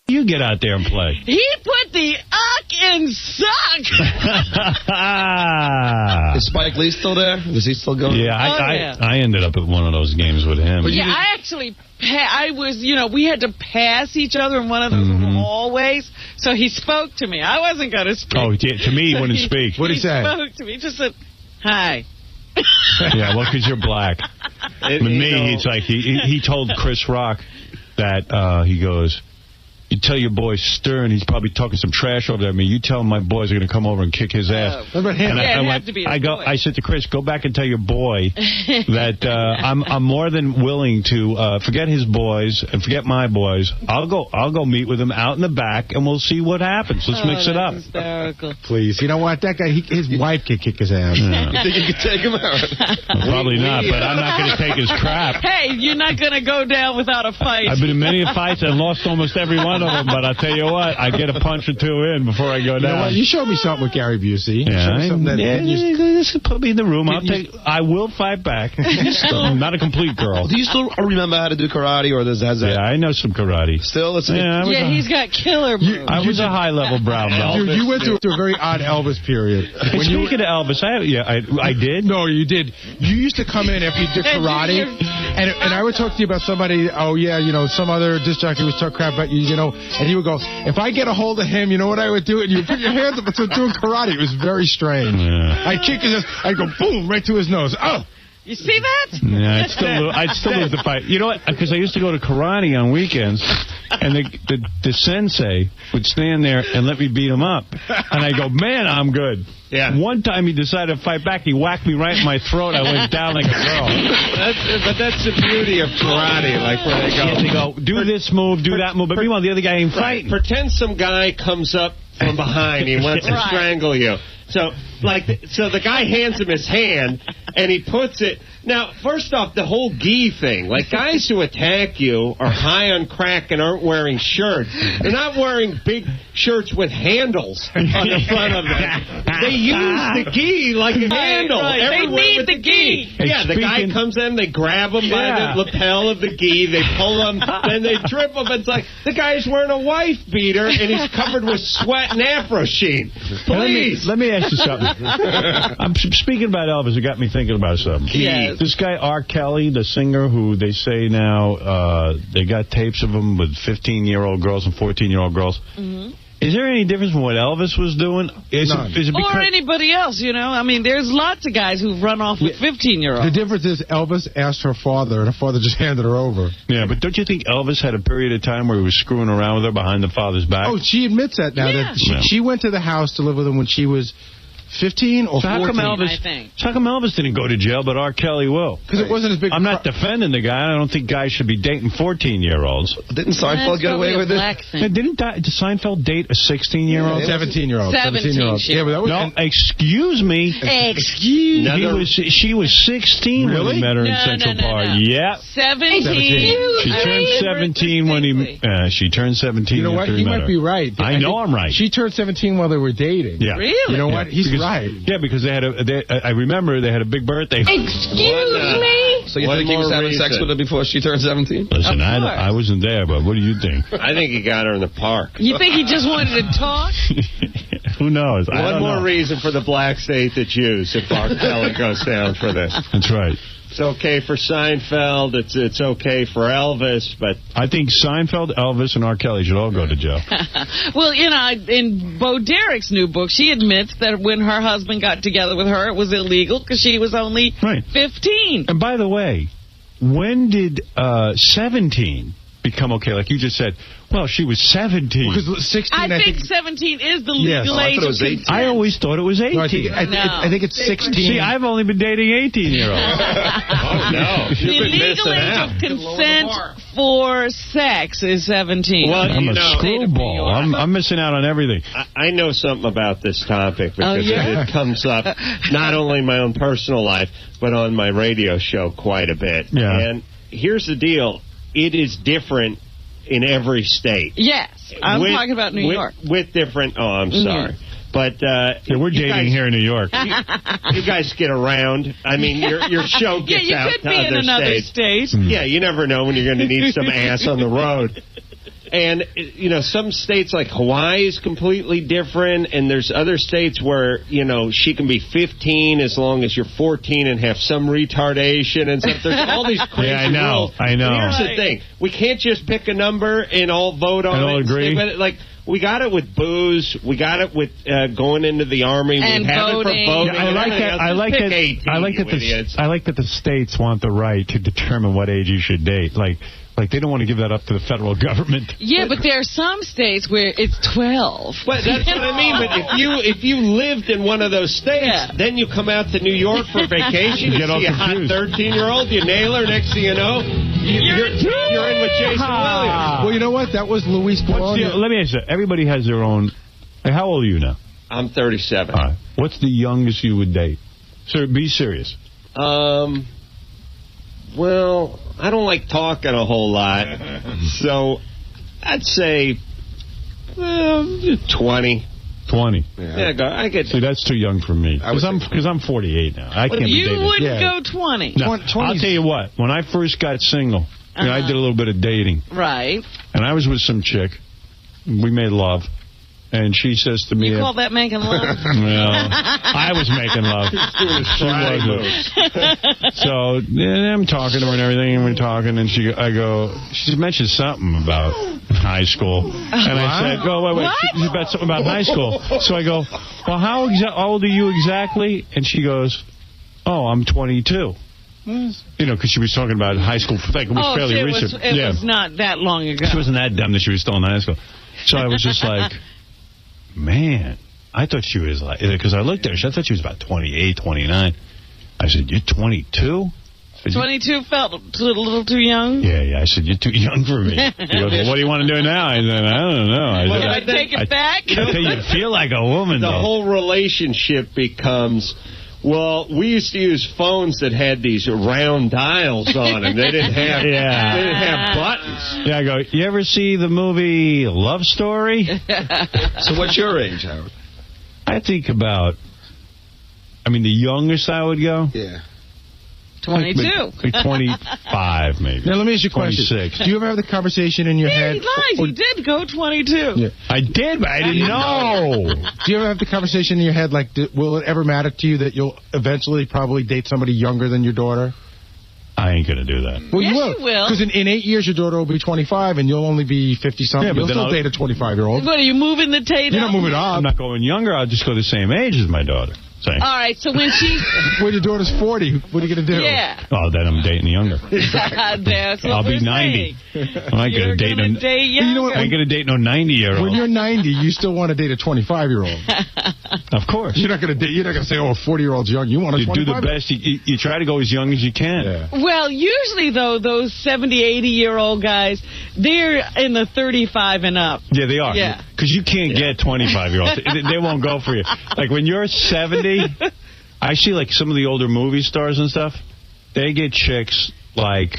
You get out there and play. He put the in suck. Is Spike Lee still there? Is he still going? Yeah, I ended up at one of those games with him. Yeah, I actually, I was, we had to pass each other in one of those hallways, so he spoke to me. I wasn't going to speak. Oh, yeah, to me, he wouldn't speak. What did he say? He spoke to me. He just said, hi. Yeah, well, because you're black. With me, it's like he told Chris Rock that he goes, you tell your boy Stern he's probably talking some trash over there. I mean, you tell him my boys are going to come over and kick his ass. What about him? I said to Chris, go back and tell your boy that I'm more than willing to forget his boys and forget my boys. I'll go meet with him out in the back and we'll see what happens. Let's mix it up. Hysterical. Please, you know what? That guy, his wife could kick his ass. Yeah. You think you could take him out? Well, probably not, but I'm not going to take his crap. Hey, you're not going to go down without a fight. I've been in many fights and lost almost every one of them, but I'll tell you what, I get a punch or two in before I go down. You know what? You showed me something with Gary Busey. Just put me in the room. I will fight back. I'm not a complete girl. Do you still remember how to do karate, or has that? Yeah, I know some karate. Still? He's got killer moves. I was a high-level brown belt. Dude, you went through a very odd Elvis period. Speaking of Elvis, I did. No, you did. You used to come in after you did karate, and I would talk to you about somebody, some other disc jockey was talking crap about you, and he would go, if I get a hold of him, you know what I would do? And you put your hands up and start doing karate. It was very strange. Yeah. I'd kick his ass, I'd go boom, right to his nose. Oh! You see that? Yeah, I'd still lose the fight. You know what? Because I used to go to karate on weekends, and the sensei would stand there and let me beat him up. And I go, man, I'm good. Yeah. One time he decided to fight back. He whacked me right in my throat. I went down like a girl. But that's the beauty of karate, like where they go. Yeah, they go, do this move, do that move. But meanwhile, the other guy ain't fighting. Pretend some guy comes up from behind. He wants to strangle you. So the guy hands him his hand, and he puts it. Now, first off, the whole gi thing. Like, guys who attack you are high on crack and aren't wearing shirts. They're not wearing big shirts with handles on the front of them. They use the gi like a handle. They need the gi. Yeah, the guy comes in, they grab him by the lapel of the gi, they pull him, then they trip him. It's like, the guy's wearing a wife beater, and he's covered with sweat and afro sheen. Please. Let me ask you something. I'm speaking about Elvis. It got me thinking about something. Yes. This guy, R. Kelly, the singer, who they say now they got tapes of him with 15-year-old girls and 14-year-old girls. Is there any difference from what Elvis was doing? Or anybody else, I mean, there's lots of guys who've run off with 15-year-olds. The difference is Elvis asked her father, and her father just handed her over. Yeah, but don't you think Elvis had a period of time where he was screwing around with her behind the father's back? Oh, she admits that now. Yeah. That she went to the house to live with him when she was 15 or 14. How come Elvis didn't go to jail, but R. Kelly will? Because it wasn't as big. I'm not defending the guy. I don't think guys should be dating 14-year-olds. Didn't Seinfeld get away with it? Did Seinfeld date a 16-year-old? 17-year-old. 17. Yeah, but that was, no, excuse me. Excuse me. She was 16 when we met her in Central Park. Yeah. 17. She turned 17 when she turned 17. You know what? He might be right. I know I'm right. She turned 17 while they were dating. Yeah. Really? You know what? He's right. Yeah, because I remember they had a big birthday. Excuse me? So you think he was having sex with her before she turned 17? Listen, I wasn't there, but what do you think? I think he got her in the park. You think he just wanted to talk? Who knows? One more reason for the black state to choose if R. Kelly goes down for this. That's right. It's okay for Seinfeld. It's okay for Elvis, but I think Seinfeld, Elvis, and R. Kelly should all go to jail. Well, in Bo Derek's new book, she admits that when her husband got together with her, it was illegal because she was only 15. And by the way, when did 17 become okay? Like you just said, well, she was 17. Because 16, I think 17 is the legal age. I thought it was 18. I always thought it was 18. No, I think it's 16. See, I've only been dating 18-year-olds. Oh, no. The legal age of consent for sex is 17. Well, I'm a screwball. I'm missing out on everything. I know something about this topic because it comes up not only in my own personal life, but on my radio show quite a bit. Yeah. And here's the deal. It is different in every state. Yes. I'm talking about New York. With different... Oh, I'm sorry. But we're dating here in New York. You guys get around. I mean, your show gets out to other states. Yeah, you could be in another state. Yeah, you never know when you're going to need some ass on the road. And, you know, some states like Hawaii is completely different, and there's other states where, you know, she can be 15 as long as you're 14 and have some retardation and stuff. There's all these crazy rules. I know. And here's the thing. We can't just pick a number and all vote on it. And all agree. Like, we got it with booze. We got it with going into the Army. And we have it for voting. Yeah, I like that the states want the right to determine what age you should date. Like they don't want to give that up to the federal government. Yeah, but there are some states where it's 12. But that's what I mean. But if you lived in one of those states, then you come out to New York for vacation, you see a hot 13-year-old, you nail her, next thing you know, you're in with Jason Williams. Well, you know what? That was Luis Bologna. Let me ask you, everybody has their own. How old are you now? I'm 37. All right. What's the youngest you would date? Sir, be serious. Well, I don't like talking a whole lot, so I'd say 20. 20. Yeah, I get. See, that's too young for me. Because I'm 48 now. I can't be dating. You wouldn't go 20. No, I'll tell you what. When I first got single, you know, I did a little bit of dating. Right. And I was with some chick. We made love. And she says to me... You call that making love? Well, I was making love. She wasn't. So, I'm talking to her and everything, and we're talking, and she mentioned something about high school. And I said, wait. She said something about high school. So I go, well, how old are you exactly? And she goes, oh, I'm 22. You know, because she was talking about high school. Like, it was fairly recent. It was not that long ago. She wasn't that dumb that she was still in high school. So I was just like... Man, I thought she was like, because I looked at her, I thought she was about 28, 29. I said, you're 22? 22 felt a little too young? Yeah. I said, you're too young for me. She goes, well, what do you want to do now? I said, I don't know. Can I take it back? I tell you feel like a woman, The whole relationship becomes... Well, we used to use phones that had these round dials on them. They didn't have they didn't have buttons. Yeah, I go, you ever see the movie Love Story? So what's your age, Howard? I think about, the youngest I would go? Yeah. 22. Like 25, maybe. Now, let me ask you a question. 26. Do you ever have the conversation in your head? He lied. He did go 22. Yeah. I did, but I didn't know. Do you ever have the conversation in your head, like, will it ever matter to you that you'll eventually probably date somebody younger than your daughter? I ain't going to do that. Well, yes, you will. Because in 8 years, your daughter will be 25, and you'll only be 50-something. Yeah, you'll still date a 25-year-old. What, are you moving the Tate You're not moving up. I'm not going younger. I'll just go the same age as my daughter. All right, so when she's... When your daughter's 40, what are you going to do? Yeah. Oh, then I'm dating younger. That's what I'll be 90. I'm not going to date no... I ain't going to date no 90-year-old. When you're 90, you still want to date a 25-year-old. Of course. You're not going to say, oh, a 40-year-old's young. You want a 25-year-old. You do the best. You try to go as young as you can. Yeah. Well, usually, though, those 70, 80-year-old guys, they're in the 35 and up. Yeah, they are. Yeah. Because you can't get 25-year-olds. They won't go for you. Like, when you're 70... I see, like, some of the older movie stars and stuff, they get chicks, like,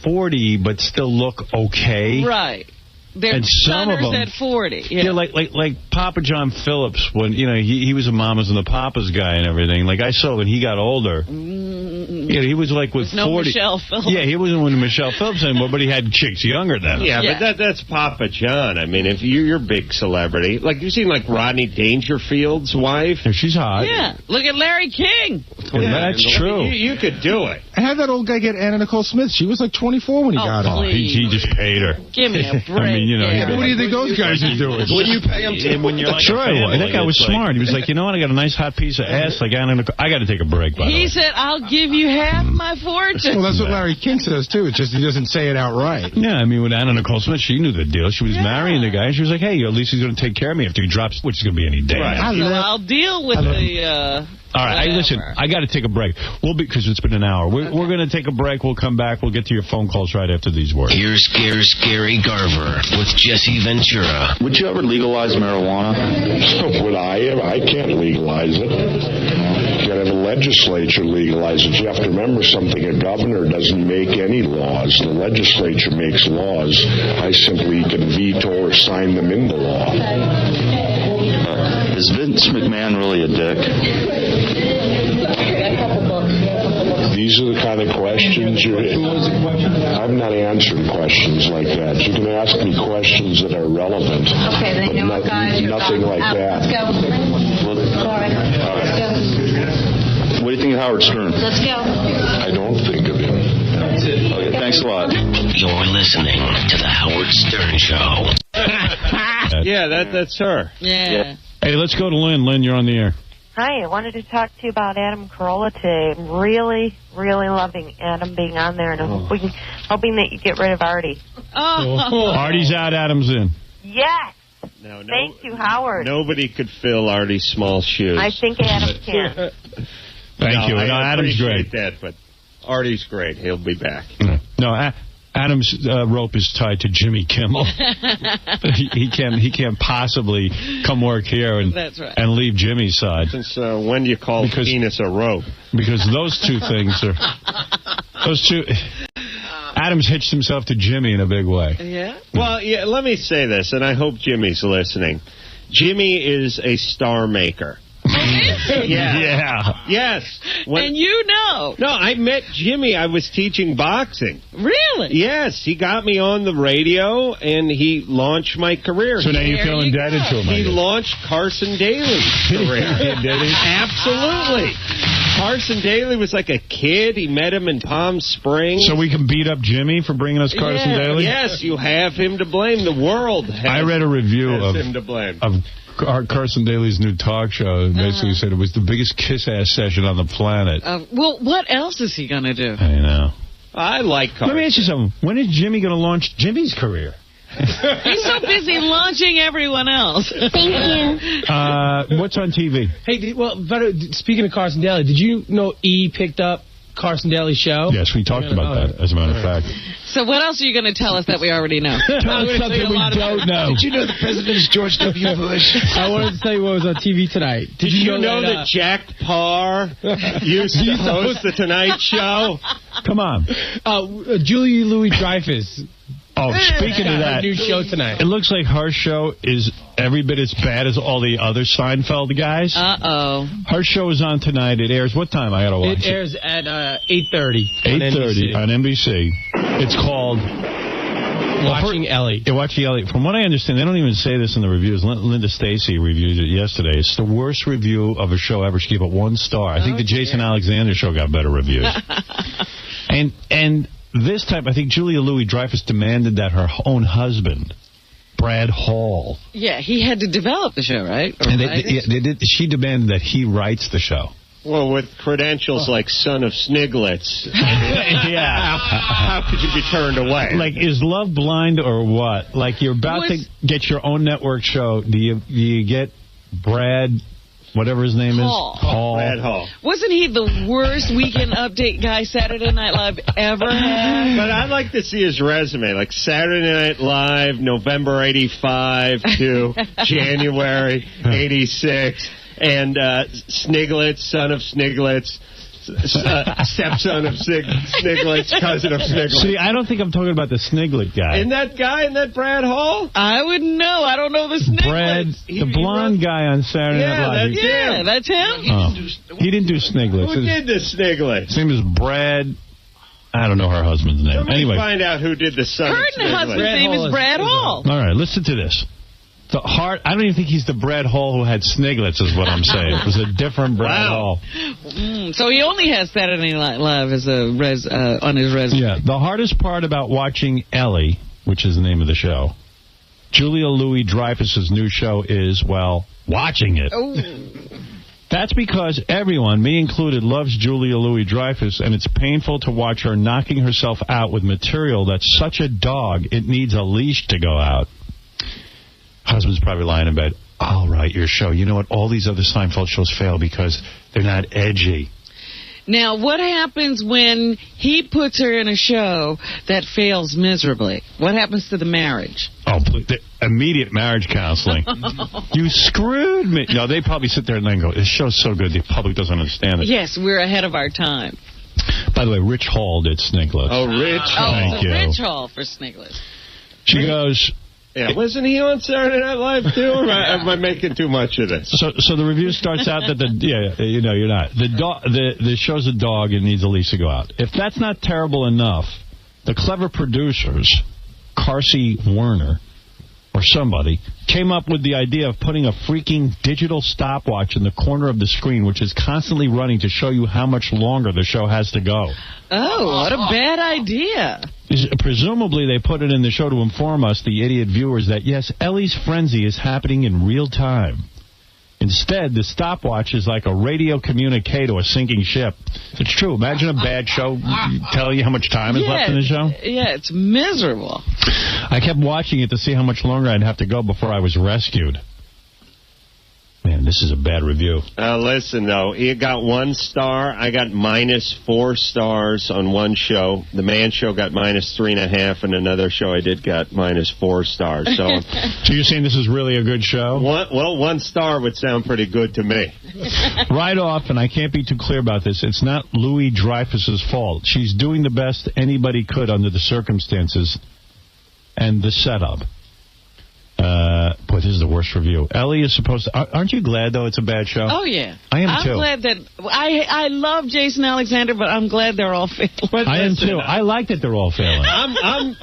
40, but still look okay. Right. They're and some of them at 40. Yeah, like Papa John Phillips, when, you know, he was a Mamas and the Papas guy and everything. Like, I saw when he got older, he was, like, with 40. No Michelle Phillips. Yeah, he wasn't with Michelle Phillips anymore, but he had chicks younger than him. Yeah, but that's Papa John. I mean, if you're a big celebrity, like, you've seen, like, Rodney Dangerfield's wife. Yeah, she's hot. Yeah, look at Larry King. Yeah, that's true. You could do it. I had that old guy get Anna Nicole Smith. She was like 24 when he got her. He just paid her. Give me a break. I mean, you know, what do you think those guys are doing? What do you pay them to? When you're like that guy was smart. He was like, you know what? I got a nice hot piece of ass. Like Anna Nicole. I got to take a break. By the way. He said, "I'll give you half my fortune." Well, that's what Larry King says too. It's just he doesn't say it outright. Yeah, I mean, with Anna Nicole Smith, she knew the deal. She was marrying the guy, and she was like, "Hey, at least he's going to take care of me after he drops, which is going to be any day." Right. I'll deal with the. All right, listen, I got to take a break. Because it's been an hour. We're going to take a break. We'll come back. We'll get to your phone calls right after these words. Here's Gary Garver with Jesse Ventura. Would you ever legalize marijuana? Would I? I can't legalize it. You got to have a legislature legalize it. You have to remember something. A governor doesn't make any laws. The legislature makes laws. I simply can veto or sign them into law. Is Vince McMahon really a dick? These are the kind of questions I'm not answering questions like that. You can ask me questions that are relevant. Okay, then you know what, guys? Nothing like that. Let's go. All right. Let's go. What do you think of Howard Stern? Let's go. I don't think of him. Okay, thanks a lot. You're listening to The Howard Stern Show. Yeah, that's her. Yeah. Hey, let's go to Lynn. Lynn, you're on the air. Hi, I wanted to talk to you about Adam Carolla today. I'm really, really loving Adam being on there, and I'm hoping that you get rid of Artie. Oh. Artie's out, Adam's in. Yes. No, Thank you, Howard. Nobody could fill Artie's small shoes. I think Adam can. Thank you. I Adam's appreciate great. that, but Artie's great. He'll be back. No, Adam's rope is tied to Jimmy Kimmel. he can't possibly come work here and leave Jimmy's side. Since when do you call penis a rope? Because those two things are Adam's hitched himself to Jimmy in a big way. Yeah. Well, yeah. Let me say this, and I hope Jimmy's listening. Jimmy is a star maker. Yeah. Yes. And you know. No, I met Jimmy. I was teaching boxing. Really? Yes. He got me on the radio, and he launched my career. So now you feel indebted to him. He launched Carson Daly's career. Did he? Absolutely. Carson Daly was like a kid. He met him in Palm Springs. So we can beat up Jimmy for bringing us Carson Daly? Yes, you have him to blame. The world has I read a review him to blame. of Carson Daly's new talk show. It basically said it was the biggest kiss-ass session on the planet. Well, what else is he going to do? I know. I like Carson. Let me ask you something. When is Jimmy going to launch Jimmy's career? He's so busy launching everyone else. Thank you. What's on TV? Hey, well, speaking of Carson Daly, did you know E picked up Carson Daly's show? Yes, we talked about that, as a matter of fact. So what else are you going to tell us that we already know? Tell us something we don't know. Did you know the president is George W. Bush? I wanted to tell you what was on TV tonight. Did you know that Jack Parr used to host the Tonight Show? Come on. Julia Louis-Dreyfus. Oh, speaking of that, her new show tonight. It looks like her show is every bit as bad as all the other Seinfeld guys. Uh-oh. Her show is on tonight. It airs what time? I got to watch it. It airs at 8:30. 8:30 on NBC. It's called Watching Ellie. Watching Ellie. From what I understand, they don't even say this in the reviews. Linda Stacy reviewed it yesterday. It's the worst review of a show ever. She gave it 1 star. I think the Jason Alexander show got better reviews. And this time, I think Julia Louis-Dreyfus demanded that her own husband, Brad Hall. Yeah, he had to develop the show, right? She demanded that he writes the show. Well, with credentials like son of Sniglets. Yeah. How could you be turned away? Like, is love blind or what? Like, you're about to get your own network show. Do you get Brad... whatever his name is. Hall. Brad Hall. Wasn't he the worst Weekend Update guy Saturday Night Live ever had? But I'd like to see his resume, like Saturday Night Live, November 85 to January 86, and Sniglets, son of Sniglets, stepson of Sniglets, cousin of Sniglets. See, I don't think I'm talking about the Sniglet guy. Isn't that guy in that Brad Hall? I wouldn't know. I don't know the Sniglets. Brad, the blonde guy on Saturday Night Live. That's him. Oh. He didn't do Sniglets. Who did the Sniglets? His name is Brad. I don't know her husband's name. Anyway, find out who did the son of Sniglets. Her husband's name is Brad Hall. All right, listen to this. I don't even think he's the Brad Hall who had Sniglets, is what I'm saying. It was a different Brad Hall. So he only has Saturday Night Live as on his resume. Yeah. The hardest part about watching Ellie, which is the name of the show, Julia Louis-Dreyfus's new show is, well, watching it. Oh. That's because everyone, me included, loves Julia Louis-Dreyfus, and it's painful to watch her knocking herself out with material that's such a dog, it needs a leash to go out. Husband's probably lying in bed. I'll write your show. You know what? All these other Seinfeld shows fail because they're not edgy. Now, what happens when he puts her in a show that fails miserably? What happens to the marriage? Oh, the immediate marriage counseling. You screwed me. No, they probably sit there and then go, this show's so good the public doesn't understand it. Yes, we're ahead of our time. By the way, Rich Hall did Sniglets. Oh, Rich Hall. Thank you. Rich Hall for Sniglets. She goes, Yeah, wasn't he on Saturday Night Live, too? Or am I making too much of this? So the review starts out that you're not. The show's a dog and needs 𝗲𝐶𝗄𝗿𝗍 to go out. If that's not terrible enough, the clever producers, 𝗦𝗵cie𝗄𝗿𝗍, or somebody, came up with the idea of putting a freaking digital stopwatch in the corner of the screen, which is constantly running to show you how much longer the show has to go. Oh, what a bad idea. Presumably, they put it in the show to inform us, the idiot viewers, that, yes, Ellie's frenzy is happening in real time. Instead, the stopwatch is like a radio communique to a sinking ship. It's true. Imagine a bad show telling you how much time is left in the show. Yeah, it's miserable. I kept watching it to see how much longer I'd have to go before I was rescued. Man, this is a bad review. Listen, though, you got 1 star. I got -4 stars on one show. The Man Show got -3.5, and another show I did got -4 stars. So you're saying this is really a good show? 1 star would sound pretty good to me. Right off, and I can't be too clear about this, it's not Louis Dreyfus's fault. She's doing the best anybody could under the circumstances and the setup. Boy, this is the worst review. Ellie is supposed to... Aren't you glad, though, it's a bad show? Oh, yeah. I am, too. I'm glad that... I love Jason Alexander, but I'm glad they're all failing. I am, too. I like that they're all failing.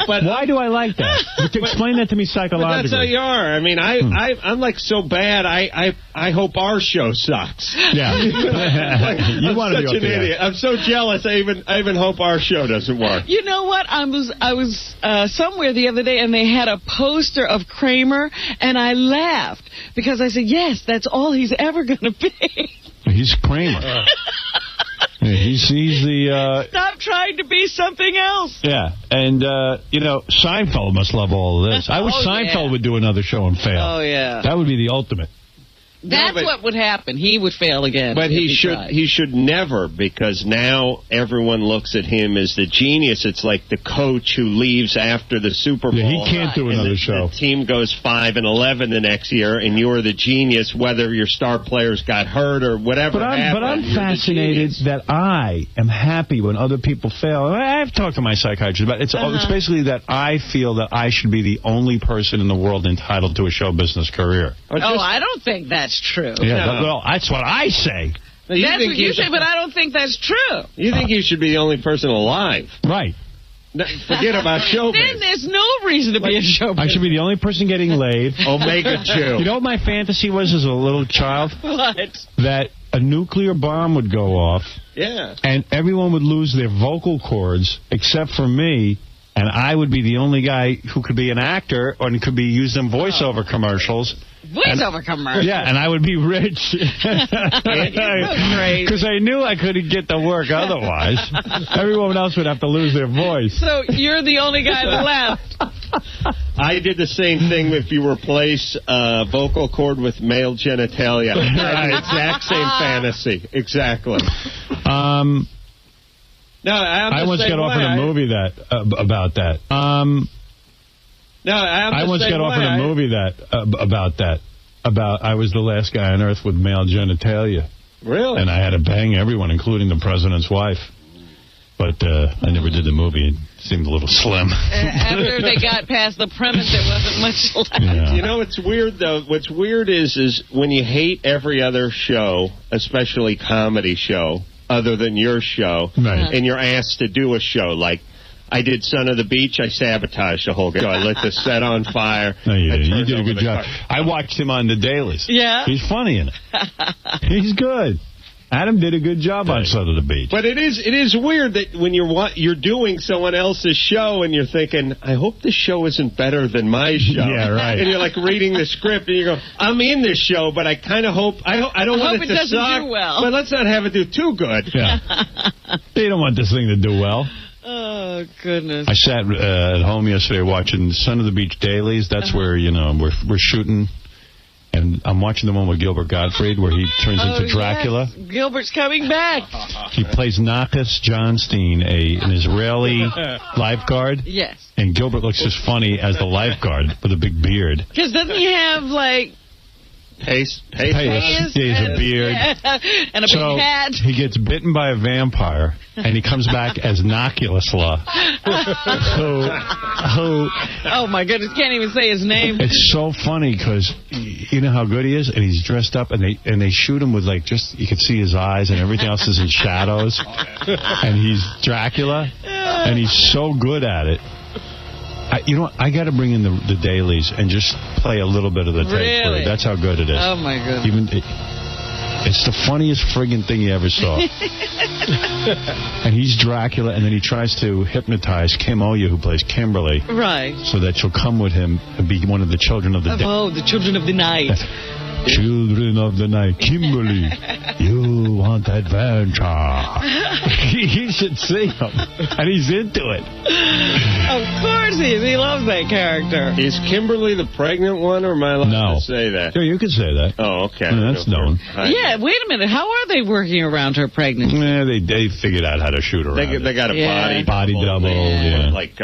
But why do I like that? Explain that to me psychologically. But that's how you are. I mean, I'm like so bad, I hope our show sucks. Yeah. You want to be such an idiot. I'm so jealous, I even hope our show doesn't work. You know what? I was somewhere the other day, and they had a poster of Kramer, and I laughed because I said, yes, that's all he's ever going to be. He's Kramer. He's the... Stop trying to be something else. Yeah, and, Seinfeld must love all of this. I wish Seinfeld would do another show and fail. Oh, yeah. That would be the ultimate. That's what would happen. He would fail again. But he should never, because now everyone looks at him as the genius. It's like the coach who leaves after the Super Bowl. Yeah, he can't do another show. The team goes 5-11 the next year, and you're the genius, whether your star players got hurt or whatever happened. But I'm fascinated that I am happy when other people fail. I've talked to my psychiatrist about it. It's basically that I feel that I should be the only person in the world entitled to a show business career. I don't think that's true. Yeah, well, that's what I say. That's what you say, but I don't think that's true. You think you should be the only person alive. Right. Forget about showbiz. Then there's no reason to be a showbiz. I should be the only person getting laid. Omega-2. You know what my fantasy was as a little child? What? That a nuclear bomb would go off. Yeah. And everyone would lose their vocal cords except for me. And I would be the only guy who could be an actor and could be used in voiceover commercials. Voiceover commercials? Yeah, and I would be rich. Because I knew I couldn't get to work otherwise. Everyone else would have to lose their voice. So you're the only guy left. I did the same thing if you replace vocal cord with male genitalia. Right. Exact same fantasy. Exactly. No, I once got offered a movie about that. I once got offered a movie about that. About I was the last guy on Earth with male genitalia. Really? And I had to bang everyone, including the president's wife. But I never did the movie. It seemed a little slim. After they got past the premise, there wasn't much left. Yeah. You know what's weird, though? What's weird is when you hate every other show, especially comedy show, other than your show, right. And you're asked to do a show. Like, I did Son of the Beach. I sabotaged the whole show. I lit the set on fire. No, you did a good job. I watched him on the dailies. Yeah. He's funny in it. He's good. Adam did a good job on Son of the Beach. But it is weird that when you're doing someone else's show and you're thinking, I hope this show isn't better than my show. Yeah, right. And you're like reading the script and you go, I'm in this show, but I kind of hope I don't want it to suck. Do well. But let's not have it do too good. Yeah. They don't want this thing to do well. Oh, goodness. I sat at home yesterday watching Son of the Beach dailies. That's where, we're shooting. And I'm watching the one with Gilbert Gottfried where he turns into Dracula. Yes. Gilbert's coming back. He plays Nakas Johnstein, an Israeli lifeguard. Yes. And Gilbert looks as funny as the lifeguard with a big beard. Because doesn't he have, like, Pace. He has a beard. And a big hat. He gets bitten by a vampire, and he comes back as 𝗦𝗵ci𝘄. Oh, my goodness. Can't even say his name. It's so funny because you know how good he is, and he's dressed up, and they shoot him with, like, just, you can see his eyes, and everything else is in shadows. And he's Dracula, and he's so good at it. I got to bring in the dailies and just play a little bit of the tape for you. That's how good it is. Oh, my goodness. It's the funniest friggin' thing you ever saw. And he's Dracula, and then he tries to hypnotize 𝗦𝗵cie, who plays Kimberly. Right. So that she'll come with him and be one of the children of the day. Oh, the children of the night. Children of the night. Kimberly, you want adventure. You should see him. And he's into it. Of course he is. He loves that character. Is Kimberly the pregnant one, or am I allowed to say that? Yeah, you can say that. Oh, okay. Yeah, that's known. Yeah, wait a minute. How are they working around her pregnancy? Yeah, they figured out how to shoot her around. They got a body double. Yeah. Like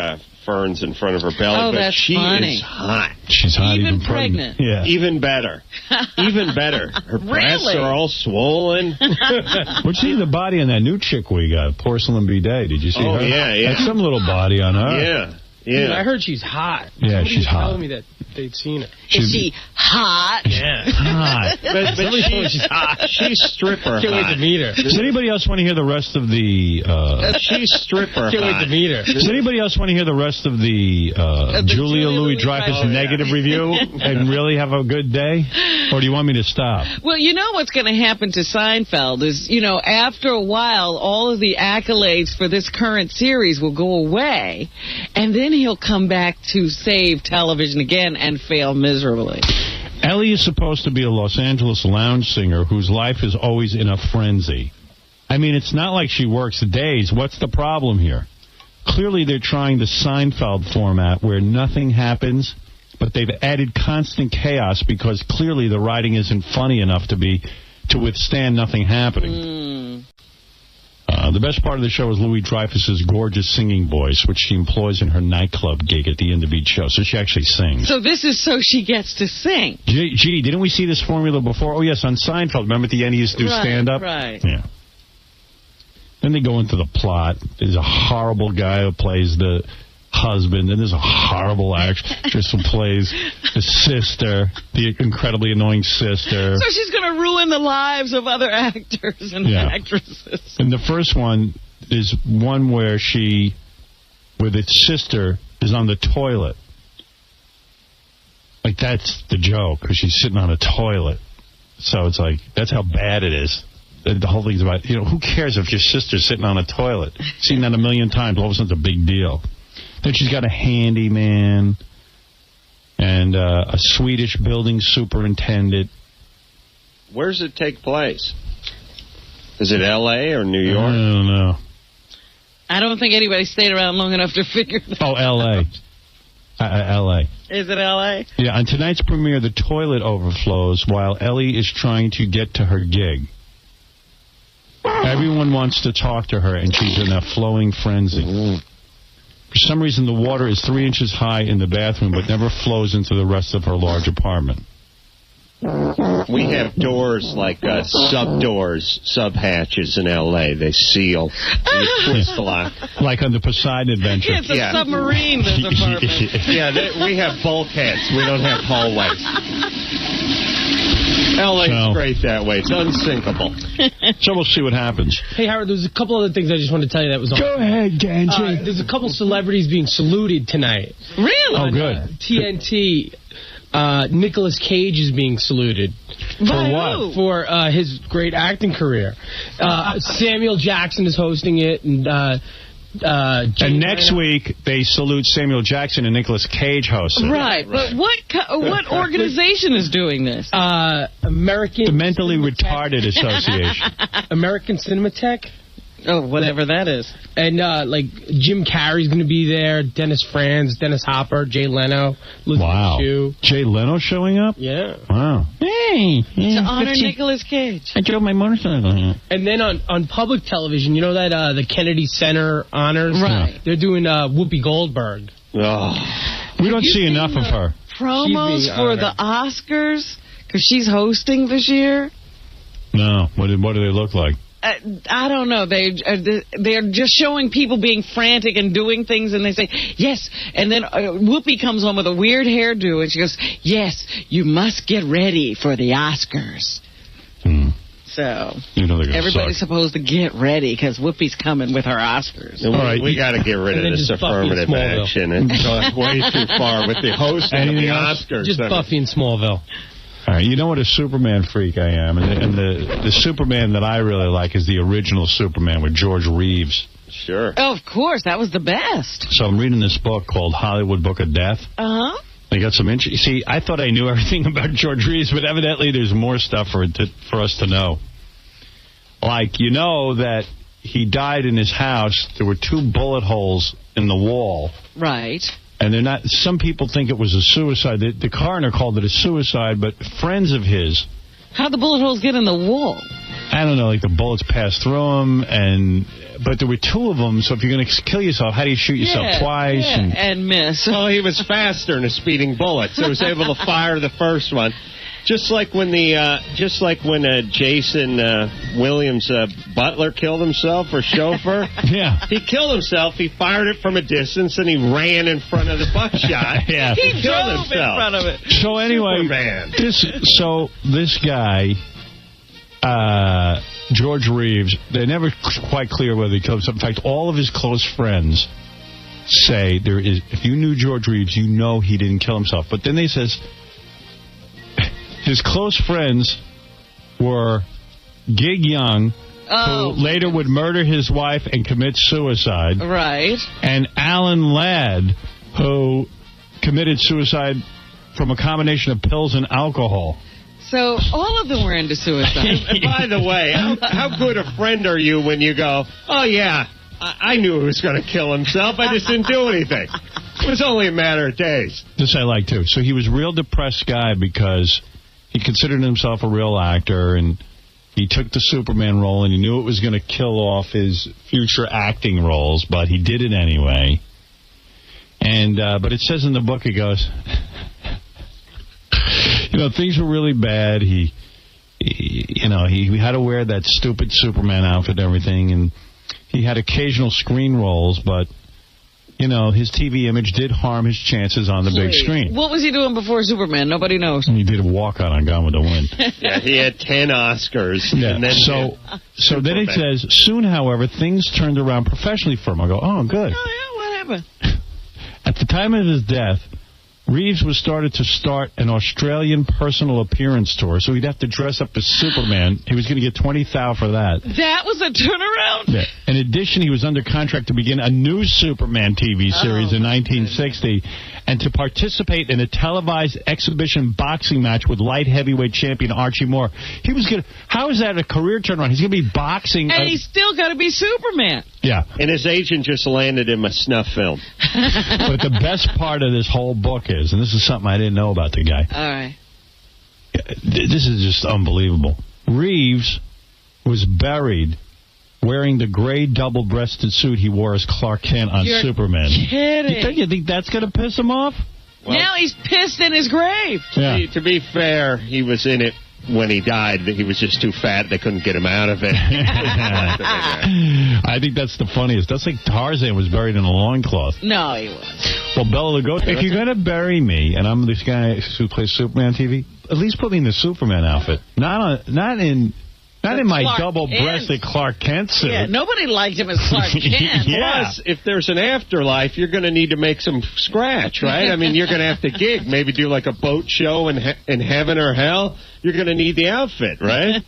ferns in front of her belly. Oh, but that's she funny. is hot. She's hot, even pregnant. Yeah. Even better. Even better. Her breasts are all swollen. What'd you see the body on that new chick we got, Porcelain Bidet? Did you see her? Oh, yeah. That's some little body on her. Yeah. Dude, I heard she's hot. Yeah, Somebody she's was hot. telling me that they'd seen her. Is she hot? Yeah. Hot. But she's hot. She's stripper Can't wait to meet her. Does anybody else want to hear the rest of the... she's stripper Can't wait to meet her. Does anybody else want to hear the rest of the Julia Louis-Dreyfus negative review and really have a good day? Or do you want me to stop? Well, you know what's going to happen to Seinfeld is, after a while, all of the accolades for this current series will go away, and then he'll come back to save television again and fail miserably. Ellie is supposed to be a Los Angeles lounge singer whose life is always in a frenzy. I mean, it's not like she works days. What's the problem here? Clearly, they're trying the Seinfeld format where nothing happens, but they've added constant chaos because clearly the writing isn't funny enough to withstand nothing happening. The best part of the show is Louis Dreyfus's gorgeous singing voice, which she employs in her nightclub gig at the end of each show. So she actually sings. So this is so she gets to sing. Judy, didn't we see this formula before? Oh, yes, on Seinfeld. Remember at the end he used to do stand-up? Right. Yeah. Then they go into the plot. There's a horrible guy who plays the husband, and there's a horrible actress who plays the sister, the incredibly annoying sister. So she's going to ruin the lives of other actors and actresses. And the first one is one where its sister is on the toilet. Like, that's the joke, because she's sitting on a toilet. So it's like, that's how bad it is. The whole thing's about, who cares if your sister's sitting on a toilet? Seen that a million times, all of a sudden it's a big deal. Then she's got a handyman and a Swedish building superintendent. Where does it take place? Is it L.A. or New York? I don't know. I don't think anybody stayed around long enough to figure that out. Oh, L.A. L.A. Is it L.A.? Yeah, on tonight's premiere, the toilet overflows while Ellie is trying to get to her gig. Everyone wants to talk to her, and she's in a flowing frenzy. For some reason, the water is 3 inches high in the bathroom, but never flows into the rest of her large apartment. We have doors like sub-doors, sub-hatches in L.A. They seal. You twist lock. Like on the Poseidon Adventure. It's a submarine, this apartment. Yeah, we have bulkheads. We don't have hallways. L.A.'s great that way. It's unsinkable. So we'll see what happens. Hey, Howard, there's a couple other things I just wanted to tell you that was on. Go ahead, Ganji. There's a couple celebrities being saluted tonight. Really? Oh, good. TNT. Nicolas Cage is being saluted. For what? For his great acting career. Samuel Jackson is hosting it, and next week they salute Samuel Jackson and Nicolas Cage hosts it. Right, but what organization is doing this? The Mentally Retarded Association. American Cinematheque. Oh, whatever that is. And, Jim Carrey's going to be there, Dennis Franz, Dennis Hopper, Jay Leno, Wow. Chu. Jay Leno showing up? Yeah. Wow. Hey. To honor Nicolas Cage. I drove my motorcycle here. And then on public television, you know that the Kennedy Center honors? Right. They're doing Whoopi Goldberg. Oh. We don't see enough of her. Promos for the Oscars? Because she's hosting this year. No. What do they look like? I don't know. They're just showing people being frantic and doing things, and they say, yes. And then Whoopi comes on with a weird hairdo, and she goes, yes, you must get ready for the Oscars. So, everybody's supposed to get ready, because Whoopi's coming with her Oscars. All right, we got to get rid of this affirmative action. It's gone way too far with the hosting of the Oscars. Just Buffy in Smallville. All right, you know what a Superman freak I am, and the Superman that I really like is the original Superman with George Reeves. Sure. Oh, of course, that was the best. So I'm reading this book called Hollywood Book of Death. Uh-huh. They got some See, I thought I knew everything about George Reeves, but evidently there's more stuff for us to know. Like, you know that he died in his house. There were 2 bullet holes in the wall. Right. And they're not. Some people think it was a suicide. The coroner called it a suicide, but friends of his. How'd the bullet holes get in the wall? I don't know. Like the bullets passed through him, but there were 2 of them. So if you're going to kill yourself, how do you shoot yourself twice? Yeah, and miss. Well, he was faster in a speeding bullet, so he was able to fire the first one. Just like when Jason Williams' butler killed himself, or chauffeur. Yeah. He killed himself. He fired it from a distance, and he ran in front of the buckshot. Yeah. He killed drove himself. in front of it. So anyway, Superman. This guy, George Reeves, they're never quite clear whether he killed himself. In fact, all of his close friends say if you knew George Reeves, you know he didn't kill himself. But then they says his close friends were Gig Young, who later would murder his wife and commit suicide. Right. And Alan Ladd, who committed suicide from a combination of pills and alcohol. So all of them were into suicide. And by the way, how good a friend are you when you go, oh, yeah, I knew he was going to kill himself. I just didn't do anything. It was only a matter of days. This I like, too. So he was a real depressed guy because he considered himself a real actor, and he took the Superman role, and he knew it was going to kill off his future acting roles, but he did it anyway. And but it says in the book, he goes, things were really bad. He had to wear that stupid Superman outfit and everything, and he had occasional screen roles, but his TV image did harm his chances on the big screen. What was he doing before Superman? Nobody knows. He did a walk-on on Gone with the Wind. Yeah, he had 10 Oscars. Yeah. And then so then it says, soon, however, things turned around professionally for him. I go, oh, good. Oh, yeah, what happened? At the time of his death, Reeves was started to start an Australian personal appearance tour, so he'd have to dress up as Superman. He was going to get $20,000 for that. That was a turnaround? Yeah. In addition, he was under contract to begin a new Superman TV series in 1960 and to participate in a televised exhibition boxing match with light heavyweight champion Archie Moore. He was going to... How is that a career turnaround? He's going to be boxing... And he's still got to be Superman. Yeah. And his agent just landed him a snuff film. But the best part of this whole book is, and this is something I didn't know about the guy. All right. This is just unbelievable. Reeves was buried wearing the gray double-breasted suit he wore as Clark Kent on Superman. Kidding. You think that's going to piss him off? Well, now he's pissed in his grave. Yeah. To be fair, he was in it when he died. He was just too fat. They couldn't get him out of it. I think that's the funniest. That's like Tarzan was buried in a loincloth. No, he was. Well, Bela Lugosi, if you're going to bury me, and I'm this guy who plays Superman TV, at least put me in the Superman outfit. Not in my double-breasted Clark Kent suit. Yeah, nobody liked him as Clark Kent. Yeah. Plus, if there's an afterlife, you're going to need to make some scratch, right? I mean, you're going to have to gig. Maybe do like a boat show in heaven or hell. You're going to need the outfit, right?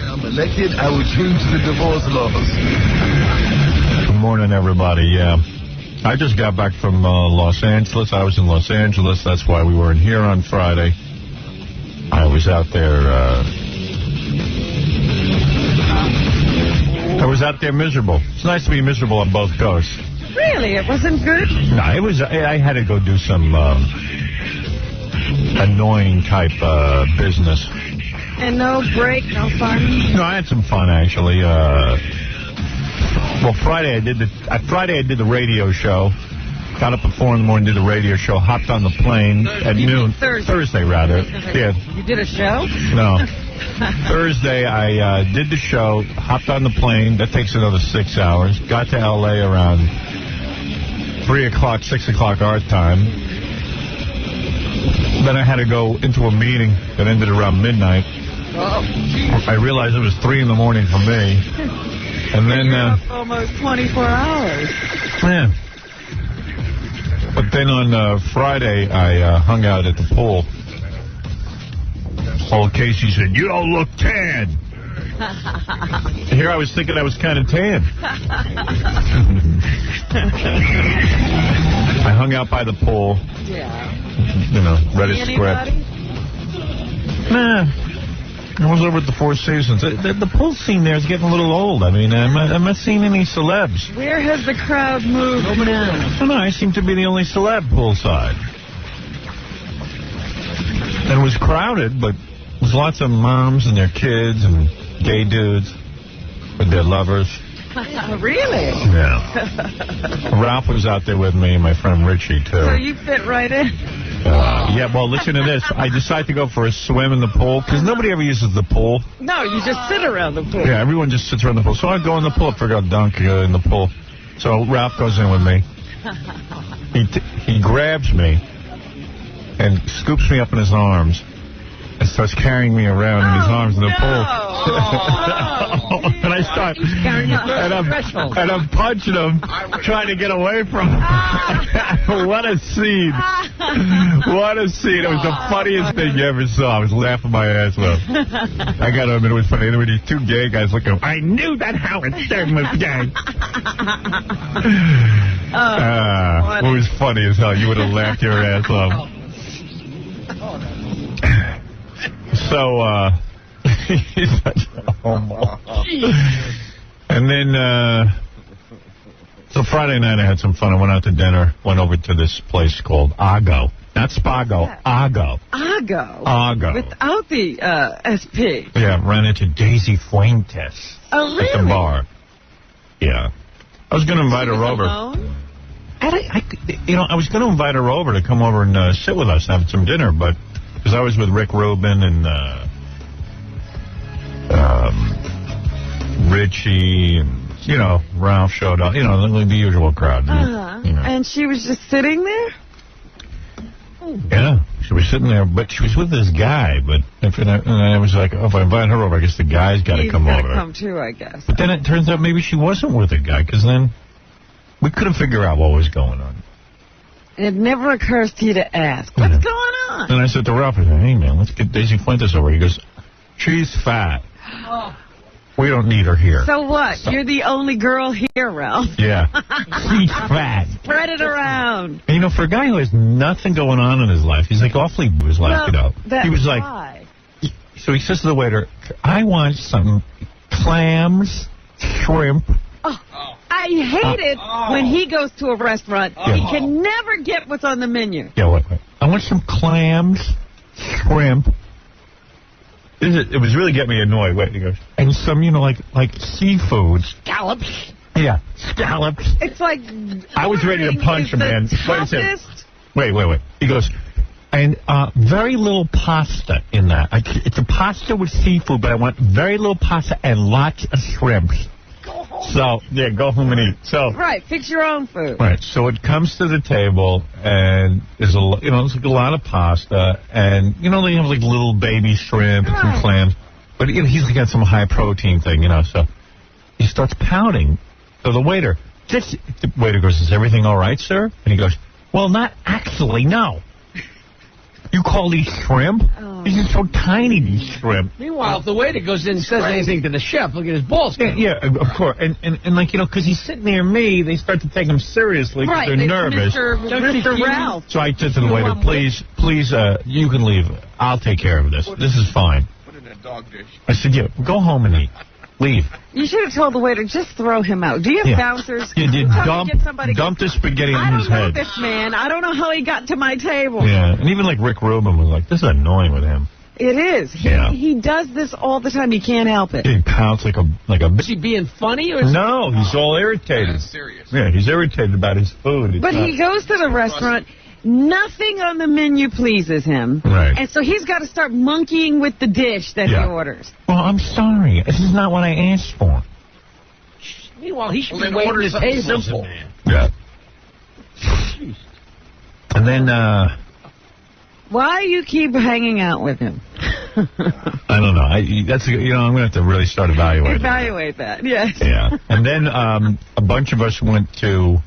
I'm elected, I will change the divorce laws. Good morning, everybody. Yeah, I just got back from Los Angeles. I was in Los Angeles. That's why we weren't here on Friday. I was out there. I was out there miserable. It's nice to be miserable on both coasts. Really? It wasn't good? No, it was. I had to go do some annoying type business. And no break, no fun? No, I had some fun, actually. Well, Friday I did the radio show. Got up at 4 in the morning, did the radio show, hopped on the plane at noon. Thursday, rather. Yeah. You did a show? No. Thursday, I did the show, hopped on the plane. That takes another 6 hours. Got to L.A. around 3 o'clock, 6 o'clock our time. Then I had to go into a meeting that ended around midnight. I realized it was 3 in the morning for me. And then... almost 24 hours. Yeah. But then on Friday, I hung out at the pool. Old Casey said, "You don't look tan." Here I was thinking I was kind of tan. I hung out by the pool. Yeah. You know, read a script. Nah. I was over at the Four Seasons. The pool scene there is getting a little old. I mean, I'm not seeing any celebs. Where has the crowd moved now? I don't know. I seem to be the only celeb poolside. And it was crowded, but there was lots of moms and their kids and gay dudes with their lovers. Really? Yeah. Ralph was out there with me and my friend Richie, too. So you fit right in? Yeah, well, listen to this. I decided to go for a swim in the pool, because nobody ever uses the pool. No, you just sit around the pool. Yeah, everyone just sits around the pool. So I go in the pool, figure out dunk in the pool. So Ralph goes in with me. He grabs me and scoops me up in his arms and starts carrying me around in his arms in the pool. And I start, and I'm punching him, trying to get away from him. What a scene. What a scene. It was the funniest thing you ever saw. I was laughing my ass off. I got to admit, it was funny. There were these two gay guys looking at him. I knew that Howard Stern was gay. It was funny as hell. You would have laughed your ass off. So, he's such a homo. And then, so Friday night I had some fun. I went out to dinner, went over to this place called Ago. Not Spago, Ago. Ago? Without the SP. Yeah, ran into Daisy Fuentes. Oh, really? At the bar. Yeah. I was going to invite her over. Alone? I was going to invite her over to come over and sit with us, have some dinner, but because I was with Rick Rubin and Richie and, Ralph showed up. The usual crowd. And she was just sitting there? Yeah, she was sitting there, but she was with this guy. And I was like, if I invite her over, I guess the guy's got to come over. He's got to come too, I guess. But then it turns out maybe she wasn't with a guy, because then we couldn't figure out what was going on. It never occurs to you to ask, what's going on? And I said to Ralph, hey, man, let's get Daisy Fuentes over. He goes, she's fat. We don't need her here. So what? You're the only girl here, Ralph. Yeah. She's fat. Spread it around. And, for a guy who has nothing going on in his life, he's like awfully his life, He was like, so he says to the waiter, I want some clams, shrimp. I hate it when he goes to a restaurant. He can never get what's on the menu. Yeah, wait. I want some clams, shrimp. It was really getting me annoyed. Wait, he goes, and some, like seafood. Scallops. Yeah, scallops. It's like... I was ready to punch him, man. Wait. He goes, and very little pasta in that. It's a pasta with seafood, but I want very little pasta and lots of shrimps. So, yeah, go home and eat. So, right, fix your own food. Right, so it comes to the table, and there's there's like a lot of pasta, and, they have like little baby shrimp and some clams. But, he's like got some high protein thing, so he starts pouting. So the waiter goes, is everything all right, sir? And he goes, well, not actually, no. You call these shrimp? These are so tiny, these shrimp. Meanwhile, if the waiter goes in and says anything to the chef, look at his balls. Yeah, of course. And because he's sitting near me, they start to take him seriously because they're nervous. Mr. Ralph. So I said to the waiter, please, you can leave. I'll take care of this. This is fine. Put in a dog dish. I said, yeah, go home and eat. Leave. You should have told the waiter, just throw him out. Do you have bouncers? Yeah, dump the spaghetti on his head. I don't know this man. I don't know how he got to my table. Yeah, and even like Rick Rubin was like, this is annoying with him. It is. He does this all the time. He can't help it. He pouts like a. Is he being funny or? No, he's all irritated. That's serious. Yeah, he's irritated about his food. But he goes to the restaurant. Nothing on the menu pleases him. Right. And so he's got to start monkeying with the dish that he orders. Well, I'm sorry. This is not what I asked for. Meanwhile, he should be waiting his table. Simple. Yeah. And then, why you keep hanging out with him? I don't know. I'm going to have to really start evaluating. Evaluate that, yes. Yeah. And then a bunch of us went to,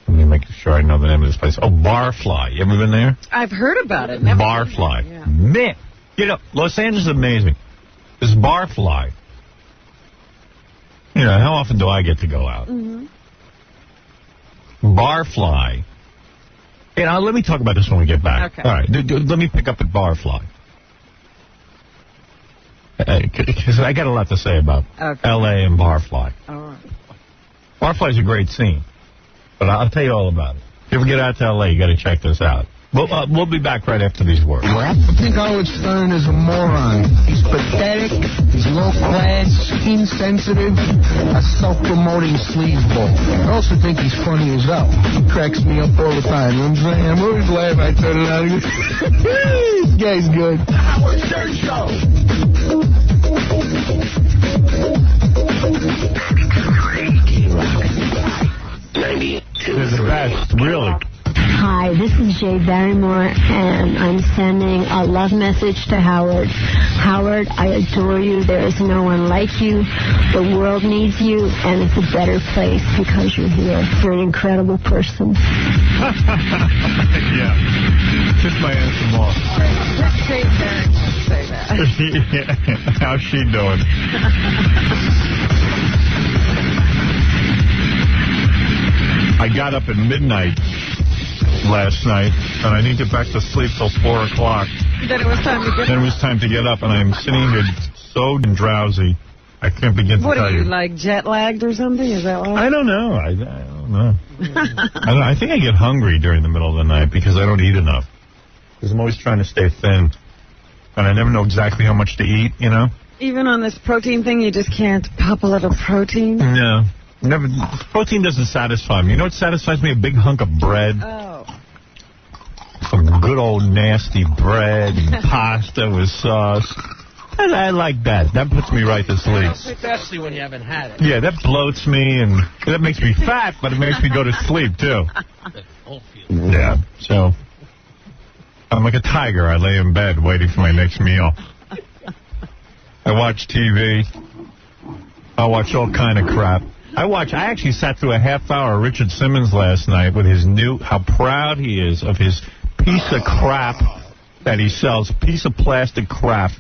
let me make sure I know the name of this place. Oh, Barfly. You ever been there? I've heard about it. Barfly. Yeah. Man, Los Angeles is amazing. This Barfly. How often do I get to go out? Mm-hmm. Barfly. Let me talk about this when we get back. Okay. All right. Let me pick up at Barfly. Because I got a lot to say about L.A. and Barfly. All right. Barfly's a great scene. But I'll tell you all about it. If you ever get out to L.A., you got to check this out. We'll be back right after these words. I think Howard Stern is a moron. He's pathetic, he's low class, insensitive, a self-promoting sleazeball. I also think he's funny as hell. He cracks me up all the time. You know what I'm saying? I'm always laughing. I turn it on and go, this guy's good. Howard Stern Show. They're the best, really. Hi, this is Jay Barrymore, and I'm sending a love message to Howard. Howard, I adore you. There is no one like you. The world needs you, and it's a better place because you're here. You're an incredible person. Yeah. Just my answer more. Say that. How's she doing? I got up at midnight last night, and I didn't get back to sleep till 4 o'clock. Then it was time to get up. Then it was time to get up, and I'm sitting here so drowsy, I can't begin to tell you. What are you, like jet lagged or something? Is that why? I don't know. I don't know. I think I get hungry during the middle of the night because I don't eat enough. Because I'm always trying to stay thin, and I never know exactly how much to eat, Even on this protein thing, you just can't pop a little protein? No. Never. Protein doesn't satisfy me. You know what satisfies me? A big hunk of bread. Oh. Some good old nasty bread and pasta with sauce. I like that. That puts me right to sleep. Especially when you haven't had it. Yeah, that bloats me, and that makes me fat, but it makes me go to sleep, too. Yeah, so I'm like a tiger. I lay in bed waiting for my next meal. I watch TV. I watch all kind of crap. I actually sat through a half hour of Richard Simmons last night with his how proud he is of his piece of crap that he sells. A piece of plastic crap.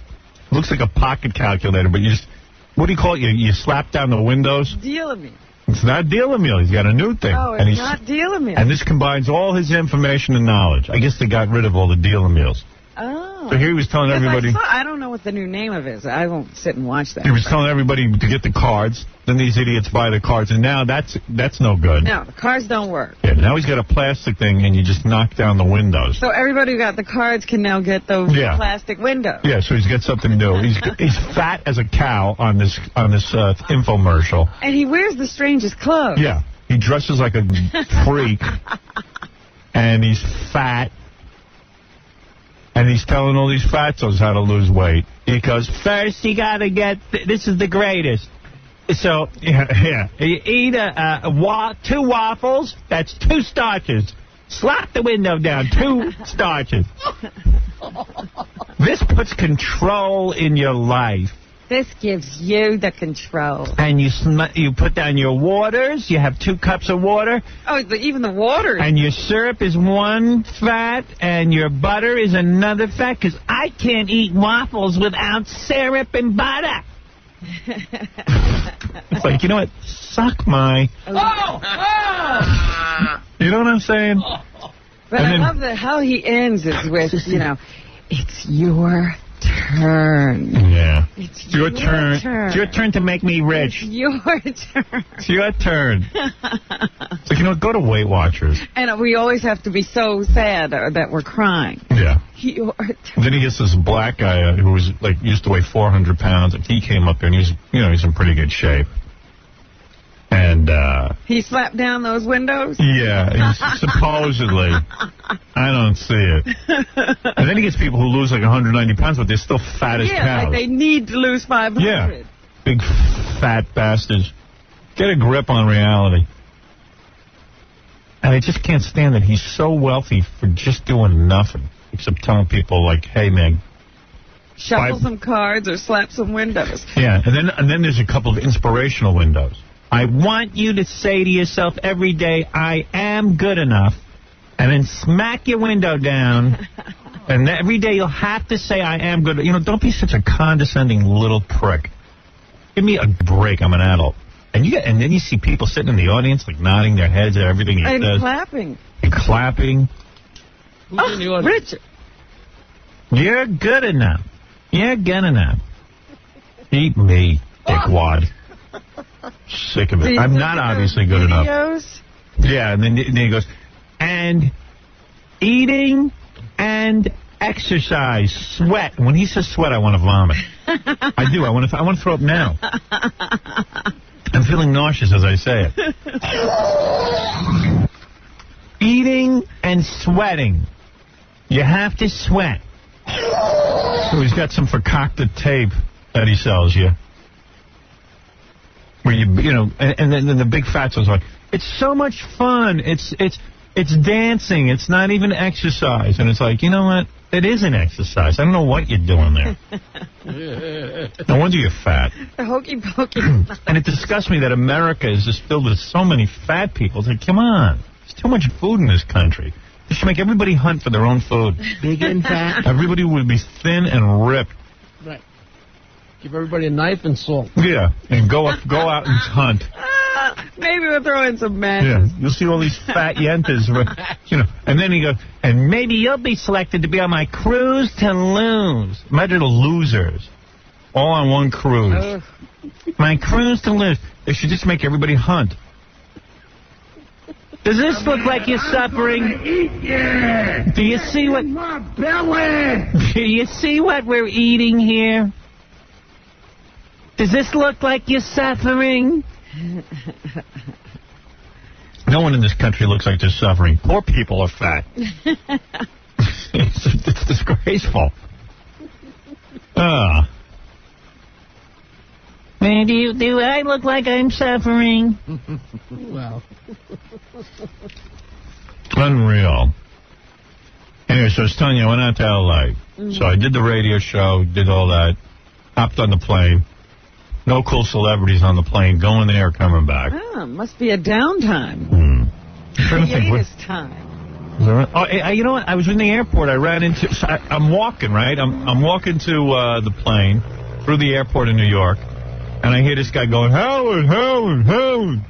Looks like a pocket calculator, but you just, what do you call it? You slap down the windows? Deal-a-meal. It's not Deal-a-meal. He's got a new thing. Oh, it's not Deal-a-meal. And this combines all his information and knowledge. I guess they got rid of all the Deal-a-meals. Oh. So here he was telling everybody. I don't know what the new name of it is. I won't sit and watch that. He was telling everybody to get the cards. Then these idiots buy the cards, and now that's no good. No, the cards don't work. Yeah, now he's got a plastic thing, and you just knock down the windows. So everybody who got the cards can now get those plastic windows. Yeah, so he's got something new. He's fat as a cow on this infomercial. And he wears the strangest clothes. Yeah, he dresses like a freak, and he's fat. And he's telling all these fatzos how to lose weight. He goes, first you got to get, this is the greatest. So, you eat 2 waffles, that's 2 starches. Slap the window down, 2 starches. This puts control in your life. This gives you the control. And you put down your waters. You have 2 cups of water. Oh, even the water. And your syrup is 1 fat, and your butter is another fat, because I can't eat waffles without syrup and butter. It's like, you know what? Suck my... Oh! You know what I'm saying? But I love how he ends it with, it's your turn. turn. Yeah. It's your turn. It's your turn to make me rich. It's your turn. It's your turn. So, go to Weight Watchers. And we always have to be so sad that we're crying. Yeah. Your turn. Then he gets this black guy who was used to weigh 400 pounds. And he came up there and he's in pretty good shape. And he slapped down those windows? Yeah, supposedly. I don't see it. And then he gets people who lose 190 pounds, but they're still fat as cows. Yeah, they need to lose 500. Yeah, big fat bastards. Get a grip on reality. And I just can't stand that he's so wealthy for just doing nothing, except telling people, hey, man. Shuffle some cards or slap some windows. Yeah, and then there's a couple of inspirational windows. I want you to say to yourself every day, I am good enough, and then smack your window down, and every day you'll have to say, I am good. Don't be such a condescending little prick. Give me a break. I'm an adult. And then you see people sitting in the audience, nodding their heads at everything he says. And clapping. And clapping. Who's in the audience? Richard. You're good enough. You're good enough. Eat me, dickwad. Sick of it. I'm not obviously good enough. Yeah, and then he goes, and eating and exercise, sweat. When he says sweat, I want to vomit. I do. I want to throw up now. I'm feeling nauseous as I say it. Eating and sweating. You have to sweat. So he's got some concocted tape that he sells you. Where and then the big fat one's like, it's so much fun. It's dancing. It's not even exercise. And it's like, you know what? It is an exercise. I don't know what you're doing there. No wonder you're fat. The hokey pokey. And it disgusts me that America is just filled with so many fat people. It's like, come on. There's too much food in this country. They should make everybody hunt for their own food. Big and fat. Everybody would be thin and ripped. Right. Give everybody a knife and salt. Yeah, and go out and hunt. Maybe we'll throw in some matches. Yeah, you'll see all these fat yentas, and then he goes, and maybe you'll be selected to be on my cruise to lose. Imagine the losers, all on one cruise. My cruise to lose. They should just make everybody hunt. Does this look like you're suffering? Do you see what? Do you see what we're eating here? Does this look like you're suffering? No one in this country looks like they're suffering. Poor people are fat. It's disgraceful. Man, do I look like I'm suffering? Well. Unreal. Anyway, so I was telling you, I went out to L.A. So I did the radio show, did all that, hopped on the plane. No cool celebrities on the plane, going there, coming back. Must be a downtime. Hiatus time. Oh, you know what? I was in the airport. I ran into... I'm walking, right? I'm walking to the plane through the airport in New York, and I hear this guy going, Howard, Howard, Howard.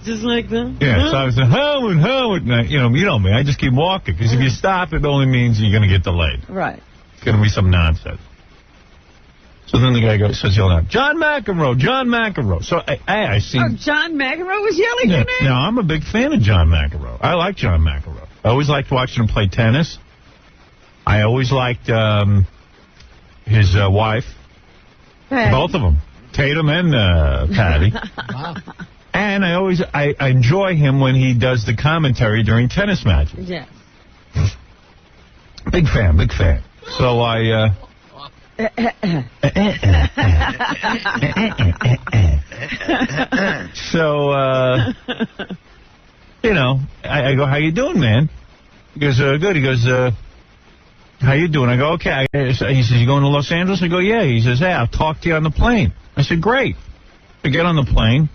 Just like that? Yeah, so I was like, Howard, Howard. And you know me. I just keep walking, because if you stop, it only means you're going to get delayed. Right. It's going to be some nonsense. So then the guy says, yelling out, John McEnroe, John McEnroe. So I see. Oh, John McEnroe was yelling your name? Now, I'm a big fan of John McEnroe. I like John McEnroe. I always liked watching him play tennis. I always liked his wife. Hey. Both of them. Tatum and Patty. Wow. And I enjoy him when he does the commentary during tennis matches. Yes. Big fan, big fan. So I go, how you doing, man? He goes, good. He goes, how you doing? I go, okay. He says, you going to Los Angeles? I go, yeah. He says, hey, I'll talk to you on the plane. I said, great. I get on the plane.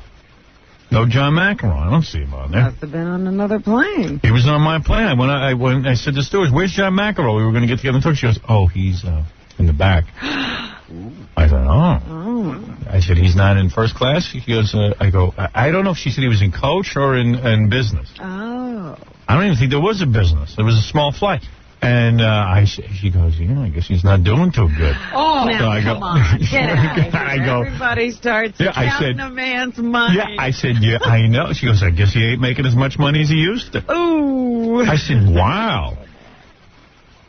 No John McEnroe. I don't see him on there. Must have been on another plane. He was on my plane. I said to Stewart, where's John McEnroe? We were going to get together and talk. She goes, oh, he's in the back. I said, oh. I said, he's not in first class? She goes, I go, I don't know if she said he was in coach or in business. Oh. I don't even think there was a business. There was a small flight. And she goes, I guess he's not doing too good. Oh, now, so come on. Get out of here. I go, everybody starts counting a man's money. Yeah, I said, yeah, I know. She goes, I guess he ain't making as much money as he used to. Ooh. I said, wow.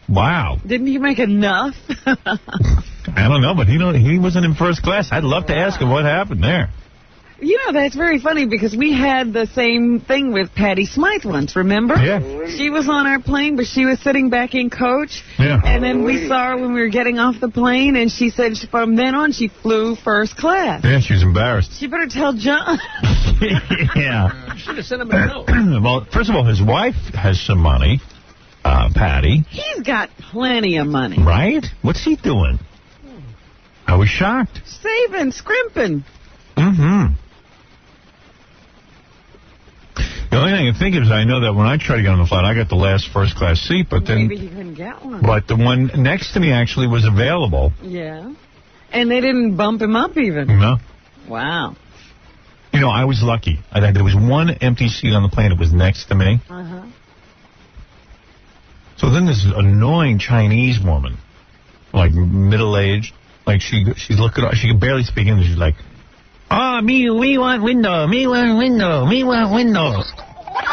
Wow. Didn't he make enough? I don't know, but he wasn't in first class. I'd love to ask him what happened there. That's very funny because we had the same thing with Patty Smythe once, remember? Yeah. She was on our plane, but she was sitting back in coach. Yeah. And then we saw her when we were getting off the plane, and she said from then on she flew first class. Yeah, she was embarrassed. She better tell John. Yeah. Should have sent him a note. Well, first of all, his wife has some money, Patty. He's got plenty of money. Right? What's he doing? I was shocked. Saving, scrimping. Mm-hmm. The only thing I can think of is I know that when I tried to get on the flight, I got the last first-class seat, but then... Maybe he couldn't get one. But the one next to me actually was available. Yeah. And they didn't bump him up even. No. Wow. I was lucky. There was one empty seat on the plane. It was next to me. Uh-huh. So then this annoying Chinese woman, like middle-aged, like she's looking, she could barely speak English. She's like, we want window, me want window, me want window.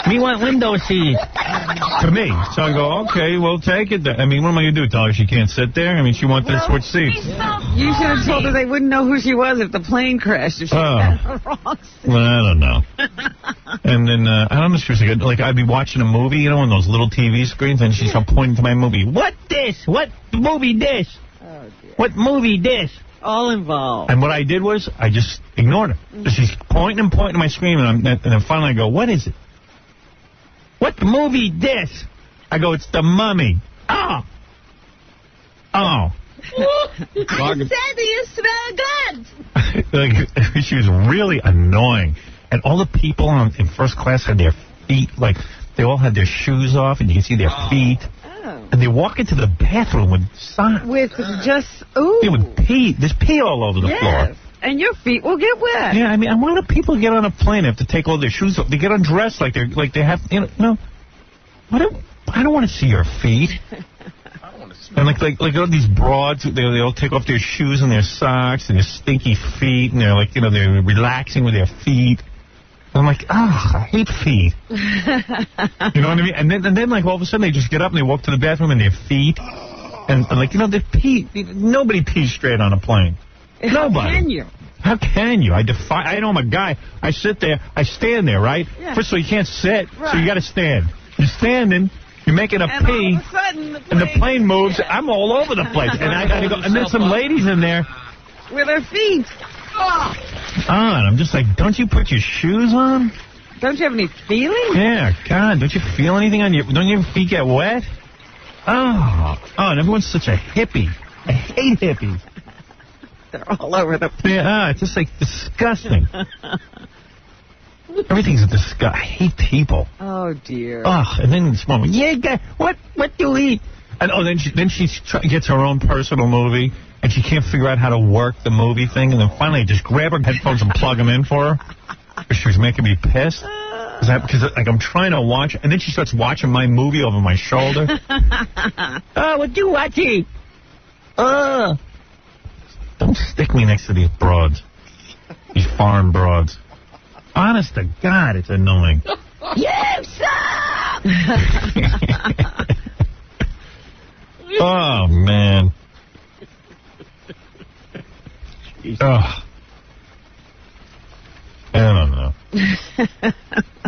Me want window seat. To me. So I go, okay, we'll take it. I mean, what am I going to do? Tell her she can't sit there? I mean, she wanted to switch seats. You should have told her they wouldn't know who she was if the plane crashed. If she had the wrong seat. Well, I don't know. And then, I don't know if she was like, I'd be watching a movie, on those little TV screens, and she's pointing to my movie. What this? What movie this? Oh, dear. What movie this? All involved. And what I did was, I just ignored her. So she's pointing and pointing to my screen, and then finally I go, what is it? What movie this? I go, it's The Mummy. Oh. I said you smell good. Like, she was really annoying. And all the people in first class had their feet, like, they all had their shoes off, and you can see their feet. Oh. And they walk into the bathroom with socks. With just, ooh. Yeah, with pee. There's pee all over the floor. And your feet will get wet. Yeah, I mean, why do people get on a plane and have to take all their shoes off? They get undressed like they have, I don't want to see your feet. And like all these broads, they all take off their shoes and their socks and their stinky feet, and they're like, they're relaxing with their feet. I'm like, I hate feet. You know what I mean? And then like all of a sudden they just get up and they walk to the bathroom in their feet, and like they pee. Nobody pees straight on a plane. Nobody. How can you? How can you? I know I'm a guy. I stand there, right? Yeah. First of all, you can't sit, right. so you got to stand. You're standing, you're making a pee, all of a sudden and the plane moves. Yeah. I'm all over the place, and I got to go. And there's some ladies in there with their feet. And I'm just like, don't you put your shoes on? Don't you have any feeling? Yeah, God, don't you feel anything on your? Don't your feet get wet? And everyone's such a hippie. I hate hippies. They're all over the place. Yeah, it's just like disgusting. Everything's a disgust. I hate people. Oh dear. And then this woman, what do we eat? And then she gets her own personal movie, and she can't figure out how to work the movie thing, and then finally I just grab her headphones and plug them in for her. She was making me pissed. Because like I'm trying to watch, and then she starts watching my movie over my shoulder. What you watching? Don't stick me next to these broads. These foreign broads. Honest to God, it's annoying. Yes, sir! Oh, man. I don't know.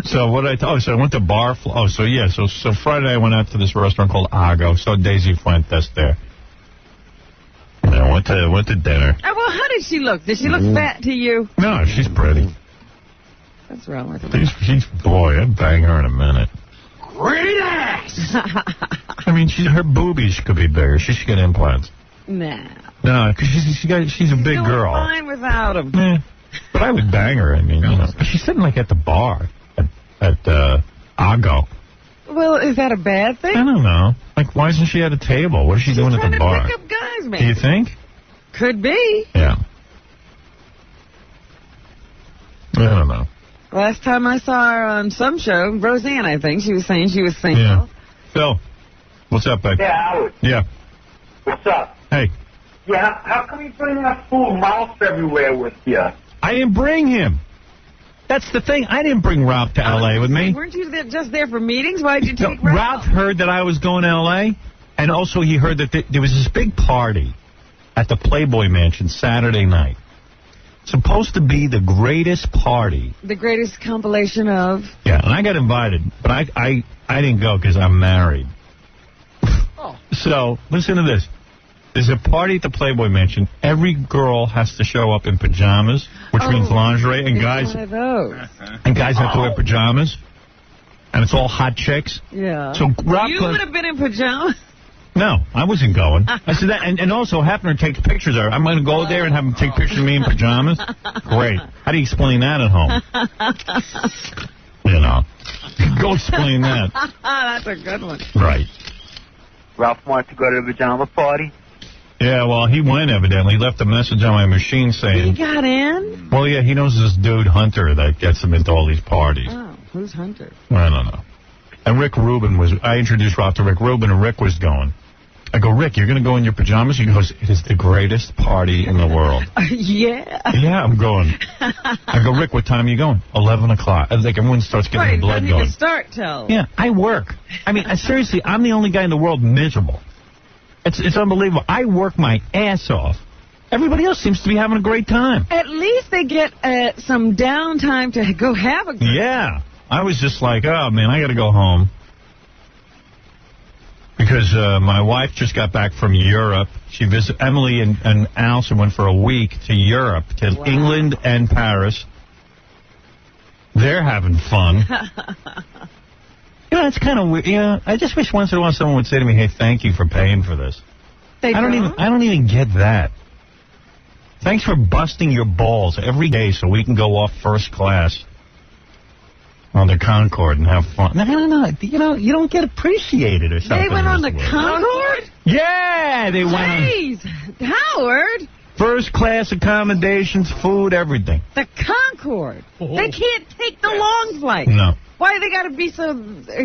So what so I went to bar. So Friday I went out to this restaurant called Ago. So Daisy Fuentes there. And I went to dinner. Well, how did she look? Did she look fat to you? No, she's pretty. What's wrong with her? Boy, I'd bang her in a minute. Great ass! I mean, her boobies could be bigger. She should get implants. Nah. No, because she's a big girl. Fine without them. Yeah. But I would bang her. I mean, she's sitting like at the bar at Ago. Well, is that a bad thing? I don't know. Like, why isn't she at a table? What is she doing at the bar? Pick up guys, man. Do you think? Could be. Yeah. I don't know. Last time I saw her on some show, Roseanne, I think, she was saying she was single. Yeah. Phil, What's up, babe? Yeah, Howard. Yeah. What's up? Hey. Yeah, how come you bring that fool Ralph everywhere with you? I didn't bring him. That's the thing. I didn't bring Ralph to L.A. with me. Weren't you just there for meetings? Why did you take Ralph? Ralph Heard that I was going to L.A., and also he heard that there was this big party at the Playboy Mansion Saturday night. Supposed to be the greatest party. The greatest compilation of... Yeah, and I got invited, but I didn't go because I'm married. Oh. So, listen to this. There's a party at the Playboy Mansion. Every girl has to show up in pajamas, which means lingerie, and guys... One of those. And guys have to wear pajamas, and it's all hot chicks. Yeah. So Rob you would have been in pajamas? No, I wasn't going. I said that, and also Hefner takes pictures of her. I'm going to go there and have him take pictures of me in pajamas? Great. How do you explain that at home? You know. Go explain that. That's a good one. Right. Ralph wanted to go to the pajama party? Yeah, well, he went, evidently. He left a message on my machine saying... He got in? Well, yeah, he knows this dude, Hunter, that gets him into all these parties. Oh, who's Hunter? I don't know. And Rick Rubin was... I introduced Ralph to Rick Rubin, and Rick was going. I go, Rick, you're going to go in your pajamas? He goes, it is the greatest party in the world. Yeah. Yeah, I'm going. I go, Rick, what time are you going? 11 o'clock. I was like, everyone starts getting the blood going. Right, start till. Yeah, I work. I mean, seriously, I'm the only guy in the world miserable. It's unbelievable. I work my ass off. Everybody else seems to be having a great time. At least they get some downtime to go have a great Yeah. I was just like, oh, man, I got to go home. Because my wife just got back from Europe. She visited Emily and Allison went for a week to Europe, to England and Paris. They're having fun. You know, it's kind of weird. You know, I just wish once in a while someone would say to me, "Hey, thank you for paying for this." I don't even get that. Thanks for busting your balls every day so we can go off first class on the Concorde and have fun. I don't know. You know, you don't get appreciated or something. They went on the Concorde? Yeah, they went on. Jeez, Howard. First class accommodations, food, everything. The Concorde. They can't take the long flight. No. Why they got to be so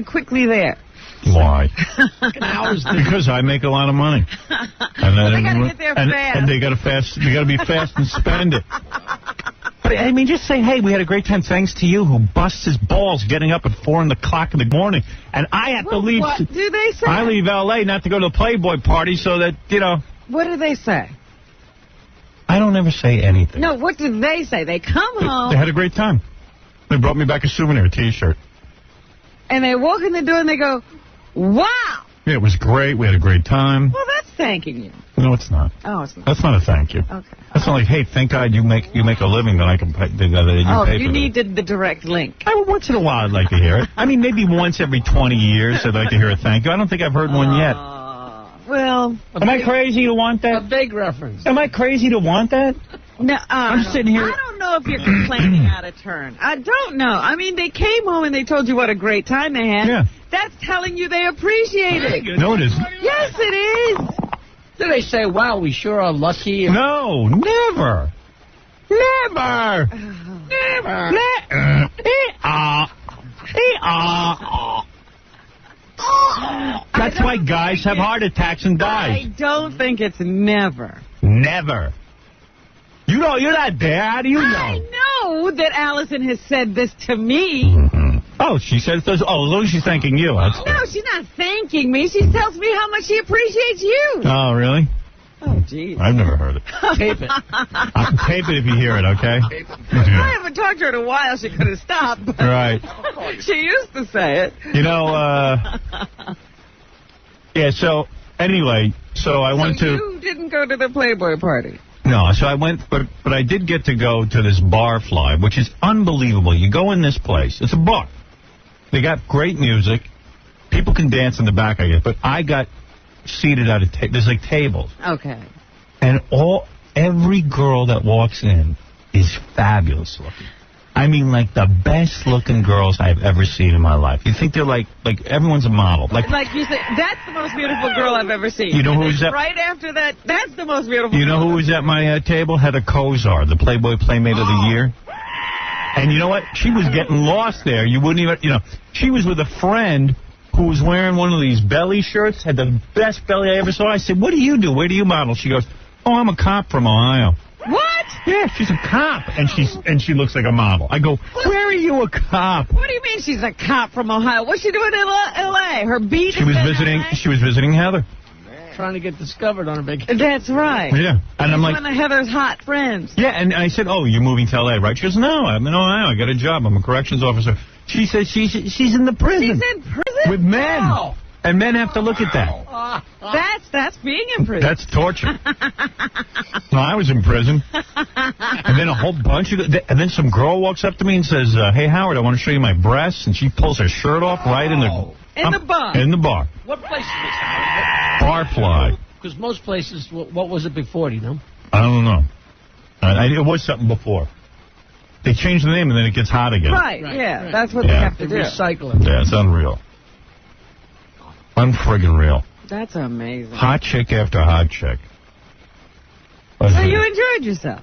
quickly there? Why? Because I make a lot of money. And they got to get there fast. And they got to be fast and spend it. But, I mean, just say, hey, we had a great time thanks to you who busts his balls getting up at 4 o'clock in the morning. And I have to leave. What do they say? I leave L.A. not to go to the Playboy party so that, you know. What do they say? I don't ever say anything. No, what did they say? They come home. They had a great time. They brought me back a souvenir, a T-shirt. And they walk in the door and they go, wow. Yeah, it was great. We had a great time. Well, that's thanking you. No, it's not. Oh, it's not. That's not a thank you. Okay. That's not like, hey, thank God you make a living that I can pay. You needed the direct link. Once in a while, I'd like to hear it. I mean, maybe once every 20 years, I'd like to hear a thank you. I don't think I've heard one yet. Well, am I crazy to want that? A big reference. Am I crazy to want that? No, I'm sitting here. I don't know if you're complaining out of turn. I don't know. I mean, they came home and they told you what a great time they had. Yeah. That's telling you they appreciate it. No, it isn't. Yes, it is. Do they say, wow, we sure are lucky? No, never. Never. Never. That's why guys have heart attacks and die. I don't think it's never. Never. You know, you're not there. How do you know? I know that Allison has said this to me. Mm-hmm. Oh, she says this. Oh, as long as she's thanking you. No, she's not thanking me. She tells me how much she appreciates you. Oh, really? Oh, jeez. I've never heard it. Tape it. I can tape it if you hear it, okay? I haven't talked to her in a while. She could have stopped. But right. She used to say it. You know, yeah, so, anyway, I went to... you didn't go to the Playboy party? No, so I went, but I did get to go to this Barfly, which is unbelievable. You go in this place. It's a bar. They got great music. People can dance in the back, I guess, but I got seated at there's like tables. Okay. And every girl that walks in is fabulous looking. I mean, like the best looking girls I've ever seen in my life. You think they're like everyone's a model. Like you said, that's the most beautiful girl I've ever seen. You know who's that? Right after that, that's the most beautiful. You know who was at my table? Hedda Kozar, the Playboy Playmate of the Year. And you know what? She was getting lost there. You wouldn't even, she was with a friend who was wearing one of these belly shirts, had the best belly I ever saw. I said, what do you do? Where do you model? She goes, oh, I'm a cop from Ohio. What? Yeah, she's a cop, and she looks like a model. I go, where are you a cop? What do you mean she's a cop from Ohio? What's she doing in L.A.? Her beat? She was visiting Heather. Trying to get discovered on a vacation. That's right. Yeah, and I'm like, one of Heather's hot friends. Yeah, and I said, oh, you're moving to L.A., right? She goes, no, I'm in Ohio. I got a job. I'm a corrections officer. She says she's in the prison. She's in prison? With men. Wow. And men have to look at that. That's being in prison. That's torture. No, I was in prison. And then a whole bunch of... And then some girl walks up to me and says, hey, Howard, I want to show you my breasts. And she pulls her shirt off right in the... In the bar? In the bar. What place is this? Barfly. Because most places, what was it before, do you know? I don't know. It was something before. They changed the name and then it gets hot again. Right. That's what they have to do. Recycle it. Yeah, it's unreal. Unfriggin' real. That's amazing. Hot chick after hot chick. So you enjoyed yourself?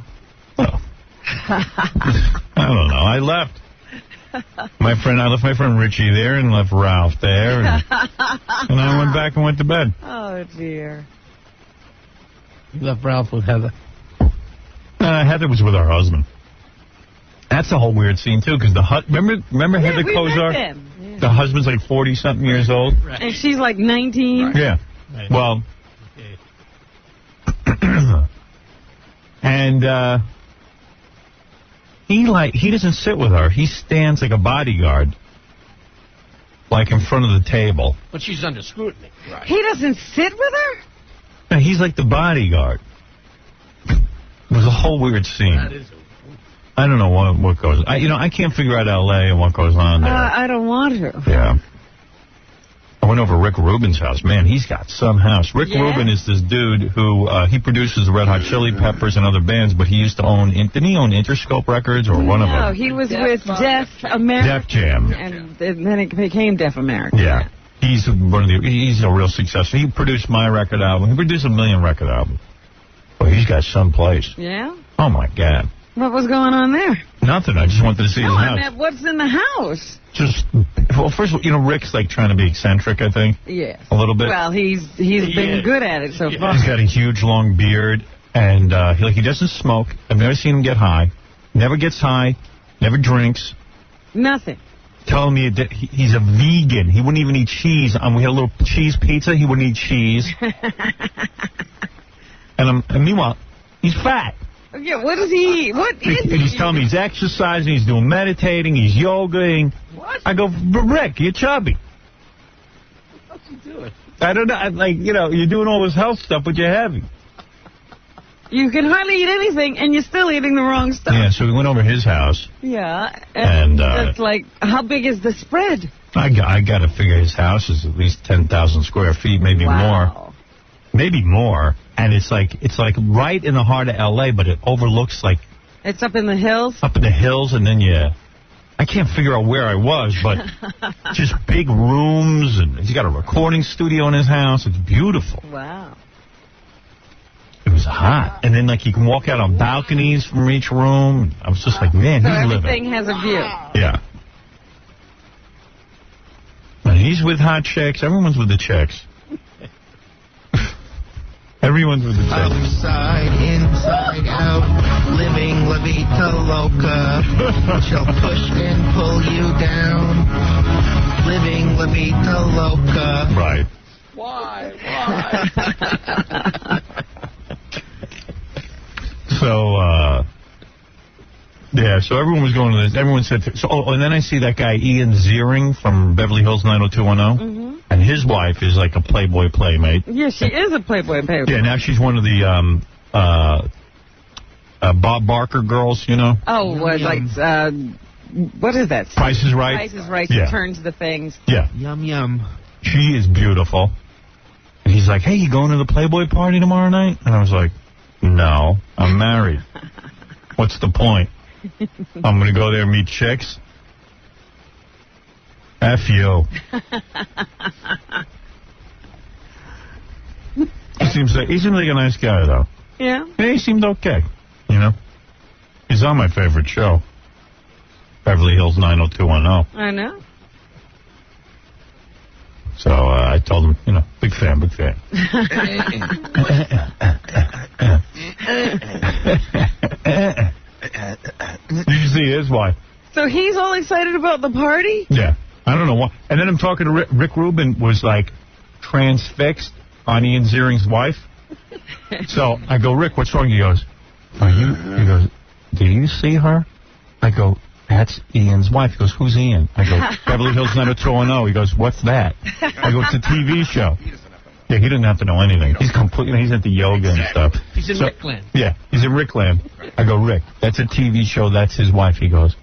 Well, I don't know. I left. I left my friend Richie there and left Ralph there. And I went back and went to bed. Oh, dear. You left Ralph with Heather. Heather was with her husband. That's a whole weird scene, too, because remember Heather Kozar? The husband's like 40-something years old. Right. And she's like 19? Right. Yeah. Right. Well, and he doesn't sit with her. He stands like a bodyguard, like in front of the table. But she's under scrutiny. Right. He doesn't sit with her? No, he's like the bodyguard. It was a whole weird scene. That is I don't know what goes. I can't figure out L.A. and what goes on there. I don't want to. Yeah. I went over to Rick Rubin's house. Man, he's got some house. Rick Rubin is this dude who he produces the Red Hot Chili Peppers and other bands, but he used to own. Didn't he own Interscope Records or one of them? No, he was with Def America. Def Jam. And then it became Def America. Yeah. He's a real success. He produced my record album. He produced a million record albums. Well, he's got some place. Yeah? Oh, my God. What was going on there? Nothing. I just wanted to see his house. I meant, what's in the house? First of all, Rick's like trying to be eccentric, I think. Yes. A little bit. Well, he's been good at it so far. He's got a huge, long beard, and he doesn't smoke. I've never seen him get high. Never gets high. Never drinks. Nothing. Telling me that he's a vegan. He wouldn't even eat cheese. We had a little cheese pizza. He wouldn't eat cheese. And meanwhile, he's fat. Yeah, what does he eat? What is he? And he's telling me he's exercising, he's doing meditating, he's yogaing. What? I go, Rick, you're chubby. What's he doing? I don't know. You're doing all this health stuff, but you're heavy. You can hardly eat anything, and you're still eating the wrong stuff. Yeah, so we went over to his house. Yeah. And that's like, how big is the spread? I got to figure his house is at least 10,000 square feet, maybe more. Maybe more. And it's like right in the heart of L.A., but it overlooks like... It's up in the hills? Up in the hills, and then I can't figure out where I was, but just big rooms, and he's got a recording studio in his house. It's beautiful. Wow. It was hot. And then, you can walk out on balconies from each room. I was just like, man, he's living. Everything has a view. Yeah. And he's with hot chicks. Everyone's with the chicks. Everyone's with the chicks. Outside, inside out, living La Vida Loca. She'll push and pull you down. Living La Vida Loca. Right. Why? So everyone was going to this. Everyone said, and then I see that guy Ian Ziering from Beverly Hills 90210. Mm-hmm. And his wife is like a Playboy playmate. Yeah, she is a Playboy playmate. Yeah, now she's one of the Bob Barker girls, you know? Oh, what is that? Price is Right? Price is Right. Yeah. She turns the things. Yeah. Yum, yum. She is beautiful. And he's like, hey, you going to the Playboy party tomorrow night? And I was like, no, I'm married. What's the point? I'm going to go there and meet chicks? F you. He seems like a nice guy, though. Yeah? Yeah, he seemed okay, you know? He's on my favorite show, Beverly Hills 90210. I know. So I told him, big fan. Did you see his wife? So he's all excited about the party? Yeah. I don't know why. And then I'm talking to Rick Rubin was like transfixed on Ian Ziering's wife. So I go, Rick, what's wrong? He goes, He goes, do you see her? I go, that's Ian's wife. He goes, who's Ian? I go, Beverly Hills 90210. He goes, what's that? I go, it's a TV show. Yeah, he didn't have to know anything. He's completely, he's into yoga and stuff. He's in Rickland. Yeah, he's in Rickland. I go, Rick, that's a TV show. That's his wife. He goes,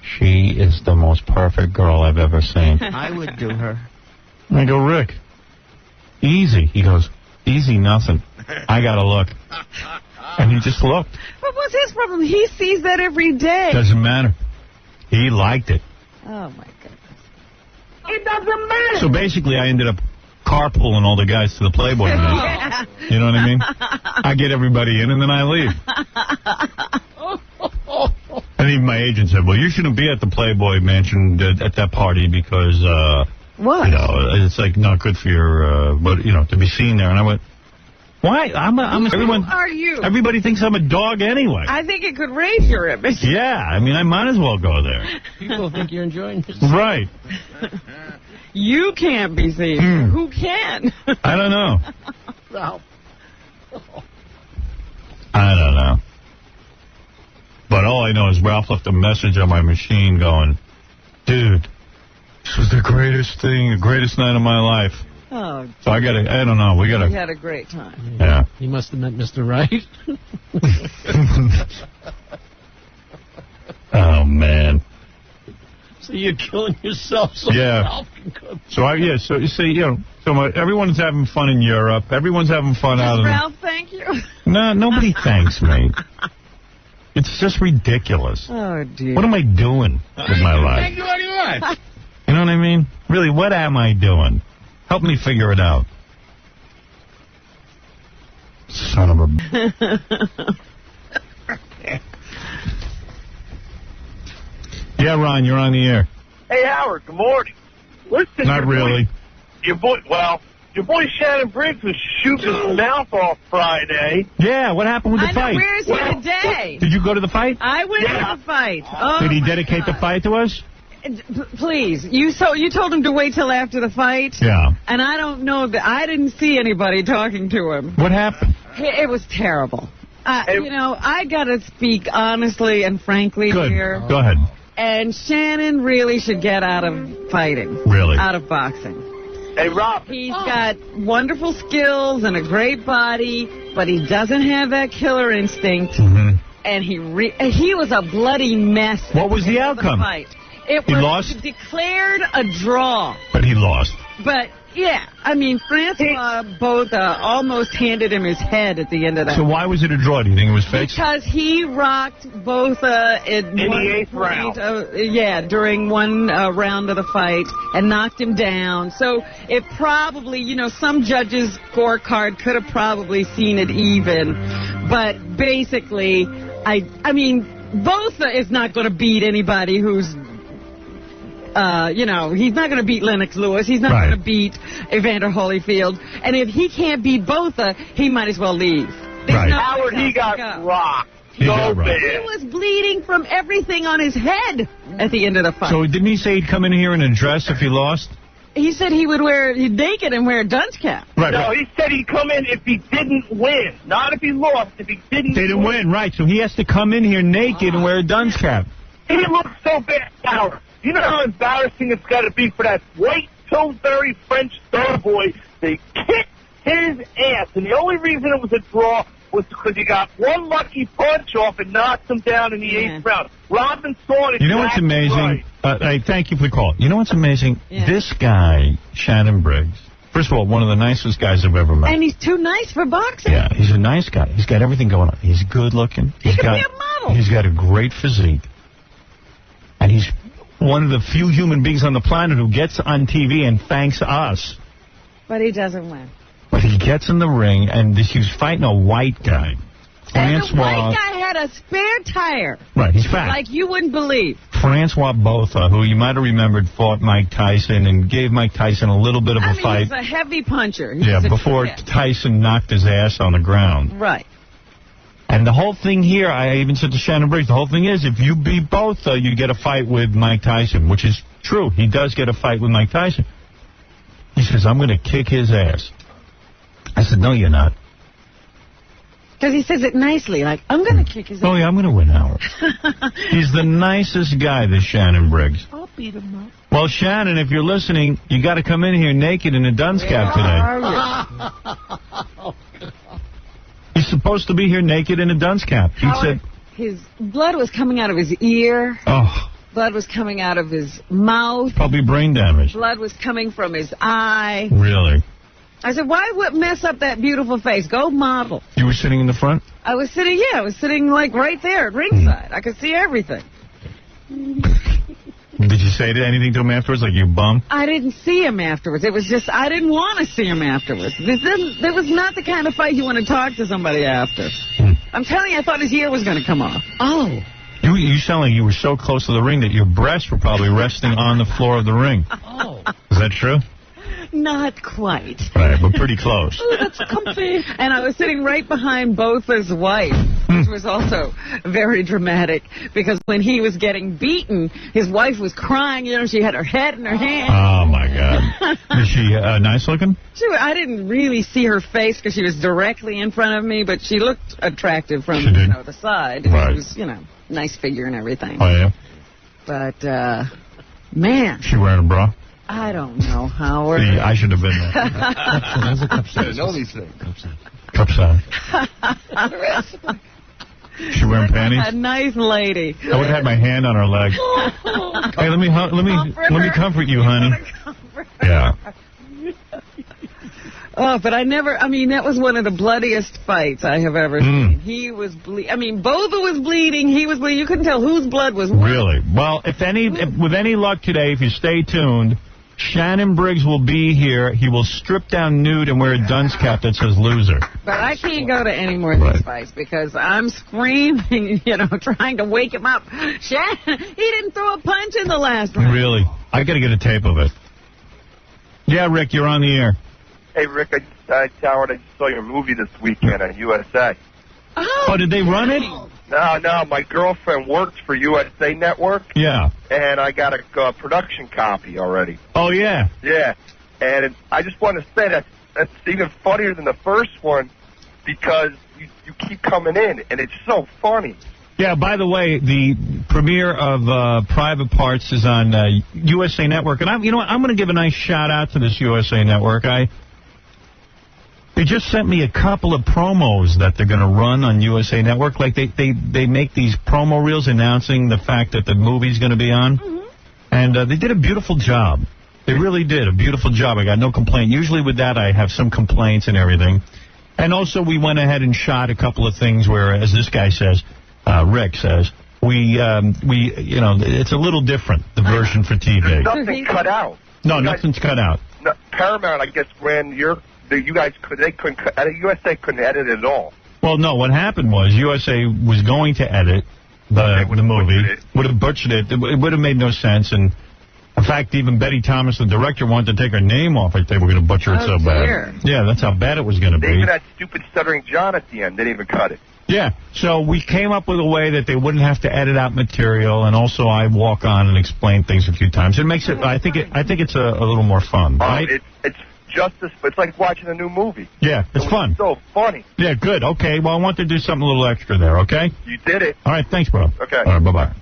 she is the most perfect girl I've ever seen. I would do her. I go, Rick, easy. He goes, easy nothing. I got to look. And he just looked. But what's his problem? He sees that every day. Doesn't matter. He liked it. Oh, my goodness. It doesn't matter. So basically, I ended up carpooling all the guys to the Playboy Mansion. Yeah. You know what I mean? I get everybody in, and then I leave. And even my agent said, well, you shouldn't be at the Playboy Mansion at that party because, what? It's like not good for your, to be seen there. And I went, why? Everyone, who are you? Everybody thinks I'm a dog anyway. I think it could raise your image. Yeah, I mean, I might as well go there. People think you're enjoying this. Right. You can't be seen. Who can? I don't know. Ralph. I don't know. But all I know is Ralph left a message on my machine going, dude, this was the greatest thing, the greatest night of my life. Oh, so I don't know, we had a great time. Yeah. He must have met Mr. Right. Oh, man. So you're killing yourself so Ralph can cook. So you see, everyone's having fun in Europe. Everyone's having fun out in... Ralph, thank you. No, nobody thanks me. It's just ridiculous. Oh, dear. What am I doing with my life? Thank you very much. You know what I mean? Really, what am I doing? Help me figure it out. Son of a... Yeah, Ron, you're on the air. Hey, Howard, good morning. Listen, Not really. Your boy Shannon Briggs was shooting his mouth off Friday. Yeah, what happened with the fight? Where is he today? Did you go to the fight? I went to the fight. Oh, did he dedicate the fight to us? Please, you told him to wait till after the fight? Yeah. And I don't know, I didn't see anybody talking to him. What happened? It was terrible. I got to speak honestly and frankly here. Go ahead. And Shannon really should get out of fighting. Really? Out of boxing. Hey, Rob. He's got wonderful skills and a great body, but he doesn't have that killer instinct. Mm-hmm. And he was a bloody mess. What was the outcome? He lost? Declared a draw. But he lost. But, yeah, I mean, Francois both almost handed him his head at the end of that. So why was it a draw? Do you think it was fake? Because he rocked both in the 8th round. During one round of the fight and knocked him down. So it probably, some judges' scorecard could have probably seen it even. But basically, I mean, Bosa is not going to beat anybody who's... he's not going to beat Lennox Lewis. He's not going to beat Evander Holyfield. And if he can't beat Botha, he might as well leave. Howard, he got rocked. So bad. He was bleeding from everything on his head at the end of the fight. So didn't he say he'd come in here in a dress if he lost? He said he'd naked and wear a dunce cap. Right. No, he said he'd come in if he didn't win. Not if he lost, if he didn't win, right. So he has to come in here naked and wear a dunce cap. He looks so bad, Howard. You know how embarrassing it's got to be for that white Pillsbury French doughboy. They kicked his ass, and the only reason it was a draw was because he got one lucky punch off and knocked him down in the 8th round. Robin saw it. You know what's amazing? Right. Thank you for the call. You know what's amazing? Yeah. This guy, Shannon Briggs, first of all, one of the nicest guys I've ever met. And he's too nice for boxing. Yeah, he's a nice guy. He's got everything going on. He's good looking. He could be a model. He's got a great physique. And he's one of the few human beings on the planet who gets on TV and thanks us. But he doesn't win. But he gets in the ring, and he was fighting a white guy. And the white guy had had a spare tire. Right, he's fat. Like you wouldn't believe. Francois Botha, who you might have remembered fought Mike Tyson and gave Mike Tyson a little bit of a fight. He's a heavy puncher. Before Tyson knocked his ass on the ground. Right. And the whole thing here, I even said to Shannon Briggs, the whole thing is, if you beat Botha, you get a fight with Mike Tyson, which is true. He does get a fight with Mike Tyson. He says, I'm going to kick his ass. I said, no, you're not. Because he says it nicely, like, I'm going to kick his ass. Oh, yeah, I'm going to win, Howard. He's the nicest guy, this Shannon Briggs. I'll beat him up. Well, Shannon, if you're listening, you got to come in here naked in a dunce cap today. He's supposed to be here naked in a dunce cap. He said his blood was coming out of his ear. Oh. Blood was coming out of his mouth. Probably brain damage. Blood was coming from his eye. Really? I said, why would mess up that beautiful face? Go model. You were sitting in the front? I was sitting like right there at ringside. I could see everything. Did you say anything to him afterwards, like you bum? I didn't see him afterwards. It was just, I didn't want to see him afterwards. There was not the kind of fight you want to talk to somebody after. I'm telling you, I thought his ear was going to come off. Oh. You sound like you were so close to the ring that your breasts were probably resting on the floor of the ring. Oh. Is that true? Not quite. Right, but pretty close. Oh, that's comfy. And I was sitting right behind Botha's wife, which was also very dramatic, because when he was getting beaten, his wife was crying. You know, she had her head in her hand. Oh, my God. Is she nice looking? I didn't really see her face because she was directly in front of me, but she looked attractive from the side. Right. She was, nice figure and everything. Oh, yeah? But, man. She wearing a bra? I don't know, Howard. See, I should have been there. That's a cup size. Know these things. Cup size. She wearing panties? A nice lady. I would have had my hand on her leg. Hey, let me comfort you, honey. Yeah. Oh, but that was one of the bloodiest fights I have ever seen. He was Botha was bleeding, he was bleeding. You couldn't tell whose blood was what. Really? Well, with any luck today, if you stay tuned, Shannon Briggs will be here. He will strip down nude and wear a dunce cap that says loser. But I can't go to any more of these fights because I'm screaming, trying to wake him up. Shannon, he didn't throw a punch in the last round. Really? I got to get a tape of it. Yeah, Rick, you're on the air. Hey, Rick, Howard, I just saw your movie this weekend on USA. Oh, did they run it? No, my girlfriend works for USA Network. Yeah. And I got a production copy already. Oh, yeah? Yeah. And I just want to say that's even funnier than the first one because you keep coming in, and it's so funny. Yeah, by the way, the premiere of Private Parts is on USA Network. And I'm going to give a nice shout-out to this USA Network. They just sent me a couple of promos that they're going to run on USA Network. Like, they make these promo reels announcing the fact that the movie's going to be on. Mm-hmm. And they did a beautiful job. They really did a beautiful job. I got no complaint. Usually with that, I have some complaints and everything. And also, we went ahead and shot a couple of things where, as this guy says, Rick says, it's a little different, the version for TV. There's nothing cut out. No, nothing's cut out. No, Paramount, I guess, ran you guys USA couldn't edit it at all. Well, no, what happened was USA was going to edit the movie, would have butchered it. It would have made no sense. And, in fact, even Betty Thomas, the director, wanted to take her name off it. They were going to butcher it so bad. Yeah, that's how bad it was going to be. They even had stupid stuttering John at the end. They didn't even cut it. Yeah, so we came up with a way that they wouldn't have to edit out material, and also I walk on and explain things a few times. It makes it. I think it's a little more fun, right? It's justice, but it's like watching a new movie. Yeah, it's fun. So funny. Yeah, good. Okay, well, I want to do something a little extra there. Okay. You did it. All right, thanks, bro. Okay. All right, bye-bye.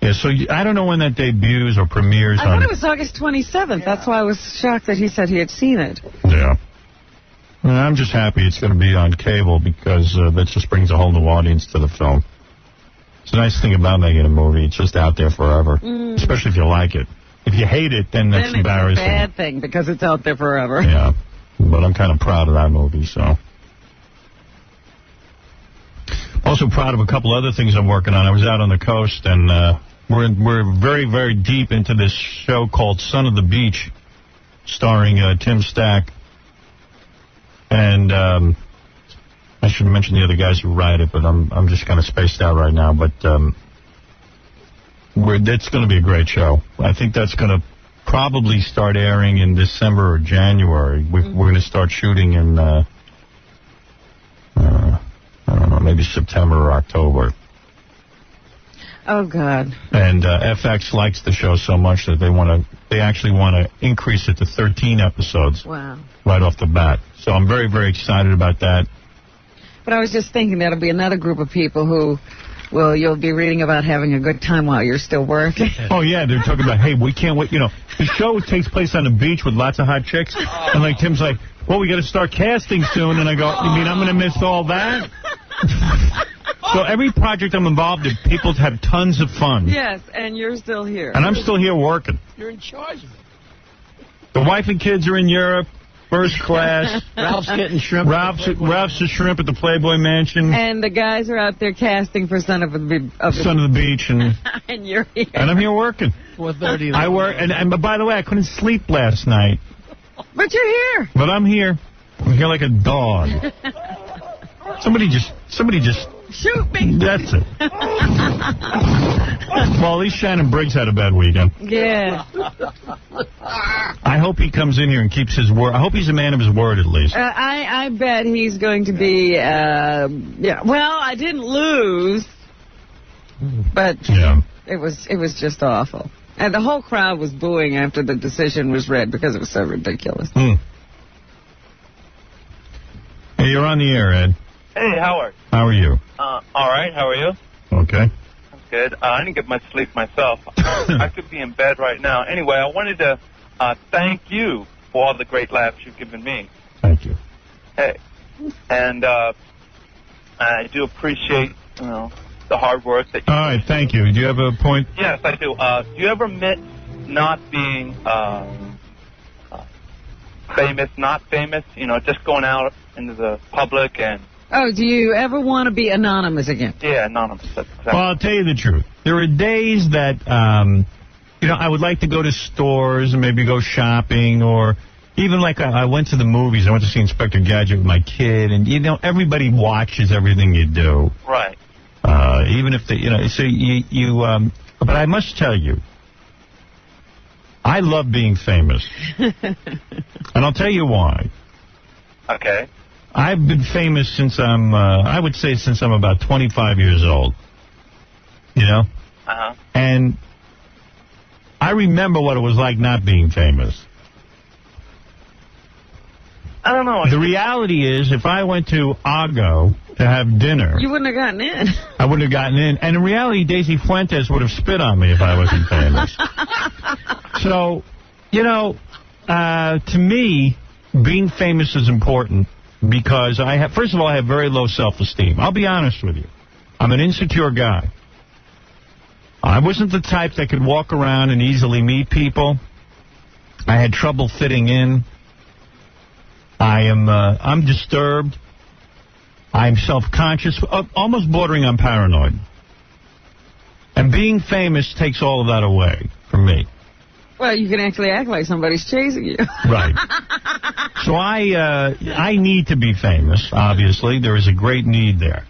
Yeah, so I don't know when that debuts or premieres. I thought it was August 27th. Yeah. That's why I was shocked that he said he had seen it. Yeah. Well, I'm just happy it's going to be on cable because that just brings a whole new audience to the film. It's a nice thing about making a movie. It's just out there forever, especially if you like it. If you hate it, then that's embarrassing. It's a bad thing because it's out there forever. Yeah, but I'm kind of proud of that movie, so. Also proud of a couple other things I'm working on. I was out on the coast, and we're very, very deep into this show called Son of the Beach, starring Tim Stack. And I should mention the other guys who write it, but I'm just kind of spaced out right now. But it's going to be a great show. I think that's going to probably start airing in December or January. We're going to start shooting in, I don't know, maybe September or October. Oh, God. And FX likes the show so much that they actually want to increase it to 13 episodes. Wow. Right off the bat. So I'm very, very excited about that. But I was just thinking that'll be another group of people who, well, you'll be reading about having a good time while you're still working. Oh, yeah, they're talking about, hey, we can't wait. You know, the show takes place on the beach with lots of hot chicks. And, like, Tim's like, well, we got to start casting soon. And I go, you mean I'm going to miss all that? So every project I'm involved in, people have tons of fun. Yes, and you're still here. And I'm still here working. You're in charge of it. The wife and kids are in Europe, first class. Ralph's getting shrimp. Ralph's a shrimp at the Playboy Mansion. And the guys are out there casting for Son of the Beach. And, and you're here. And I'm here working. 4:30. I work. And by the way, I couldn't sleep last night. But you're here. But I'm here. I'm here like a dog. Somebody just shoot me. That's it. Well, at least Shannon Briggs had a bad weekend. Yeah. I hope he comes in here and keeps his word. I hope he's a man of his word, at least. I bet he's going to be, yeah. Well, I didn't lose, but it was just awful. And the whole crowd was booing after the decision was read because it was so ridiculous. Hey, you're on the air, Ed. Hey, Howard. How are you? All right. How are you? Okay. That's good. I didn't get much sleep myself. I could be in bed right now. Anyway, I wanted to thank you for all the great laughs you've given me. Thank you. Hey. And I do appreciate, the hard work that you All right, thank you. Do you have a point? Yes, I do. Do you ever admit not being famous, not famous, just going out into the public and... Oh, do you ever want to be anonymous again? Yeah, anonymous. That's exactly. Well, I'll tell you the truth. There are days that, I would like to go to stores and maybe go shopping, or even like I went to the movies. I went to see Inspector Gadget with my kid, and, everybody watches everything you do. Right. Even if they, so but I must tell you, I love being famous. And I'll tell you why. Okay. I've been famous since I would say since I'm about 25 years old. Uh-huh. And I remember what it was like not being famous. I don't know. The reality is, if I went to Argo to have dinner... You wouldn't have gotten in. I wouldn't have gotten in. And in reality, Daisy Fuentes would have spit on me if I wasn't famous. So, to me, being famous is important because first of all, I have very low self-esteem. I'll be honest with you. I'm an insecure guy. I wasn't the type that could walk around and easily meet people. I had trouble fitting in. I'm disturbed. I'm self-conscious, almost bordering on paranoid. And being famous takes all of that away from me. Well, you can actually act like somebody's chasing you. Right. So I need to be famous, obviously. There is a great need there.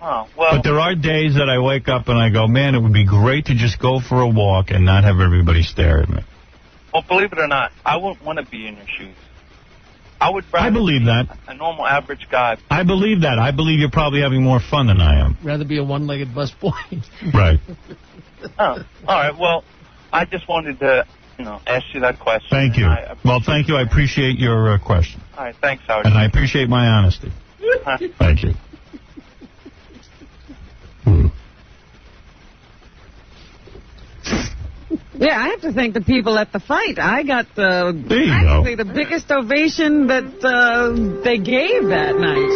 Oh, well. But there are days that I wake up and I go, man, it would be great to just go for a walk and not have everybody stare at me. Well, believe it or not, I wouldn't want to be in your shoes. I believe that. A normal, average guy. I believe that. I believe you're probably having more fun than I am. Rather be a one-legged busboy. Right. Oh, all right. Well, I just wanted to, ask you that question. Thank you. Well, thank you. I appreciate your question. All right. Thanks, Howard. And I appreciate my honesty. Thank you. Yeah, I have to thank the people at the fight. I got practically the biggest ovation that they gave that night.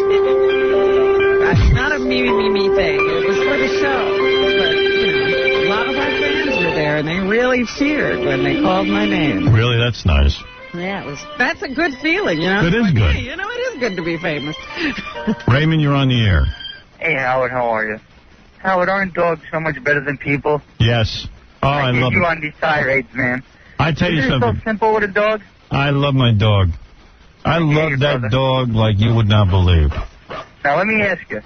It's not a me thing. It was for the show. But, a lot of our fans were there, and they really cheered when they called my name. Really? That's nice. Yeah, that's a good feeling, It is good. Hey, it is good to be famous. Raymond, you're on the air. Hey, Howard, how are you? Howard, aren't dogs so much better than people? Yes. Oh, I love you it. on these tirades, man. I tell you Isn't something. it so simple with a dog? I love my dog. I love that dog like you would not believe. Now, let me ask you.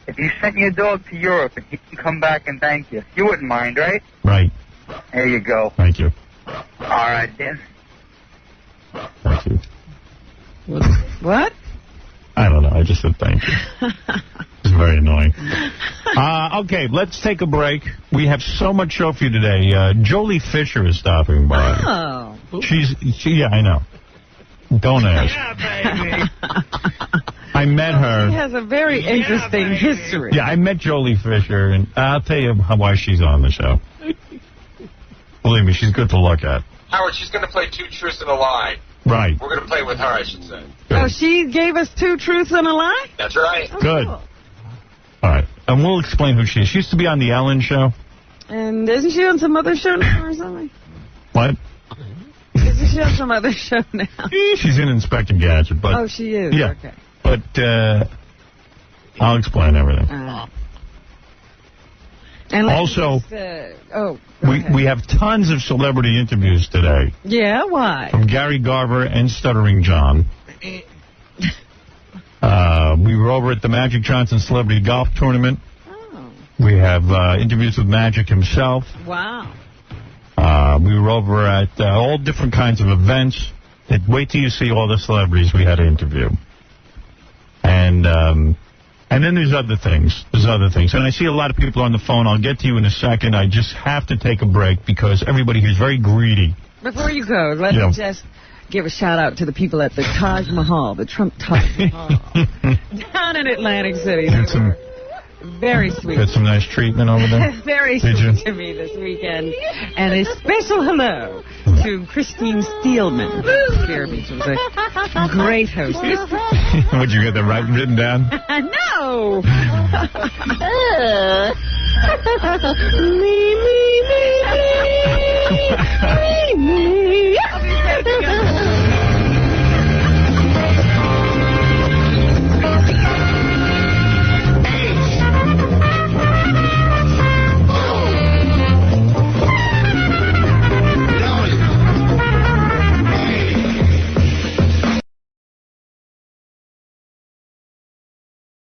If you sent your dog to Europe and he can come back and thank you, you wouldn't mind, right? Right. There you go. Thank you. All right, then. Thank you. What? I don't know. I just said thank you. It's very annoying. Okay, let's take a break. We have so much show for you today. Jolie Fisher is stopping by. Oh. Yeah, I know. Don't ask. Yeah, baby. I met her. She has a very interesting history. Yeah, I met Jolie Fisher, and I'll tell you why she's on the show. Believe me, she's good to look at. Howard, she's going to play 2 truths and a lie. Right. We're going to play with her, I should say. Oh, she gave us 2 truths and a lie? That's right. Oh, good. Cool. All right. And we'll explain who she is. She used to be on the Ellen show. And isn't she on some other show now or something? What? Isn't she on some other show now? She's in Inspector Gadget. But, oh, she is? Yeah. Okay. But I'll explain everything. And also, we have tons of celebrity interviews today. Yeah, why? From Gary Garver and Stuttering John. We were over at the Magic Johnson Celebrity Golf Tournament. Oh. We have interviews with Magic himself. Wow. We were over at all different kinds of events. Wait till you see all the celebrities we had to interview. And then there's other things. And I see a lot of people on the phone. I'll get to you in a second. I just have to take a break because everybody here is very greedy. Before you go, let me just give a shout-out to the people at the Taj Mahal, the Trump Taj Mahal, down in Atlantic City. Very sweet. Got some nice treatment over there? Very sweet to me this weekend. And a special hello to Christine Steelman. She was a great hostess. Would you get that written down? No! Me.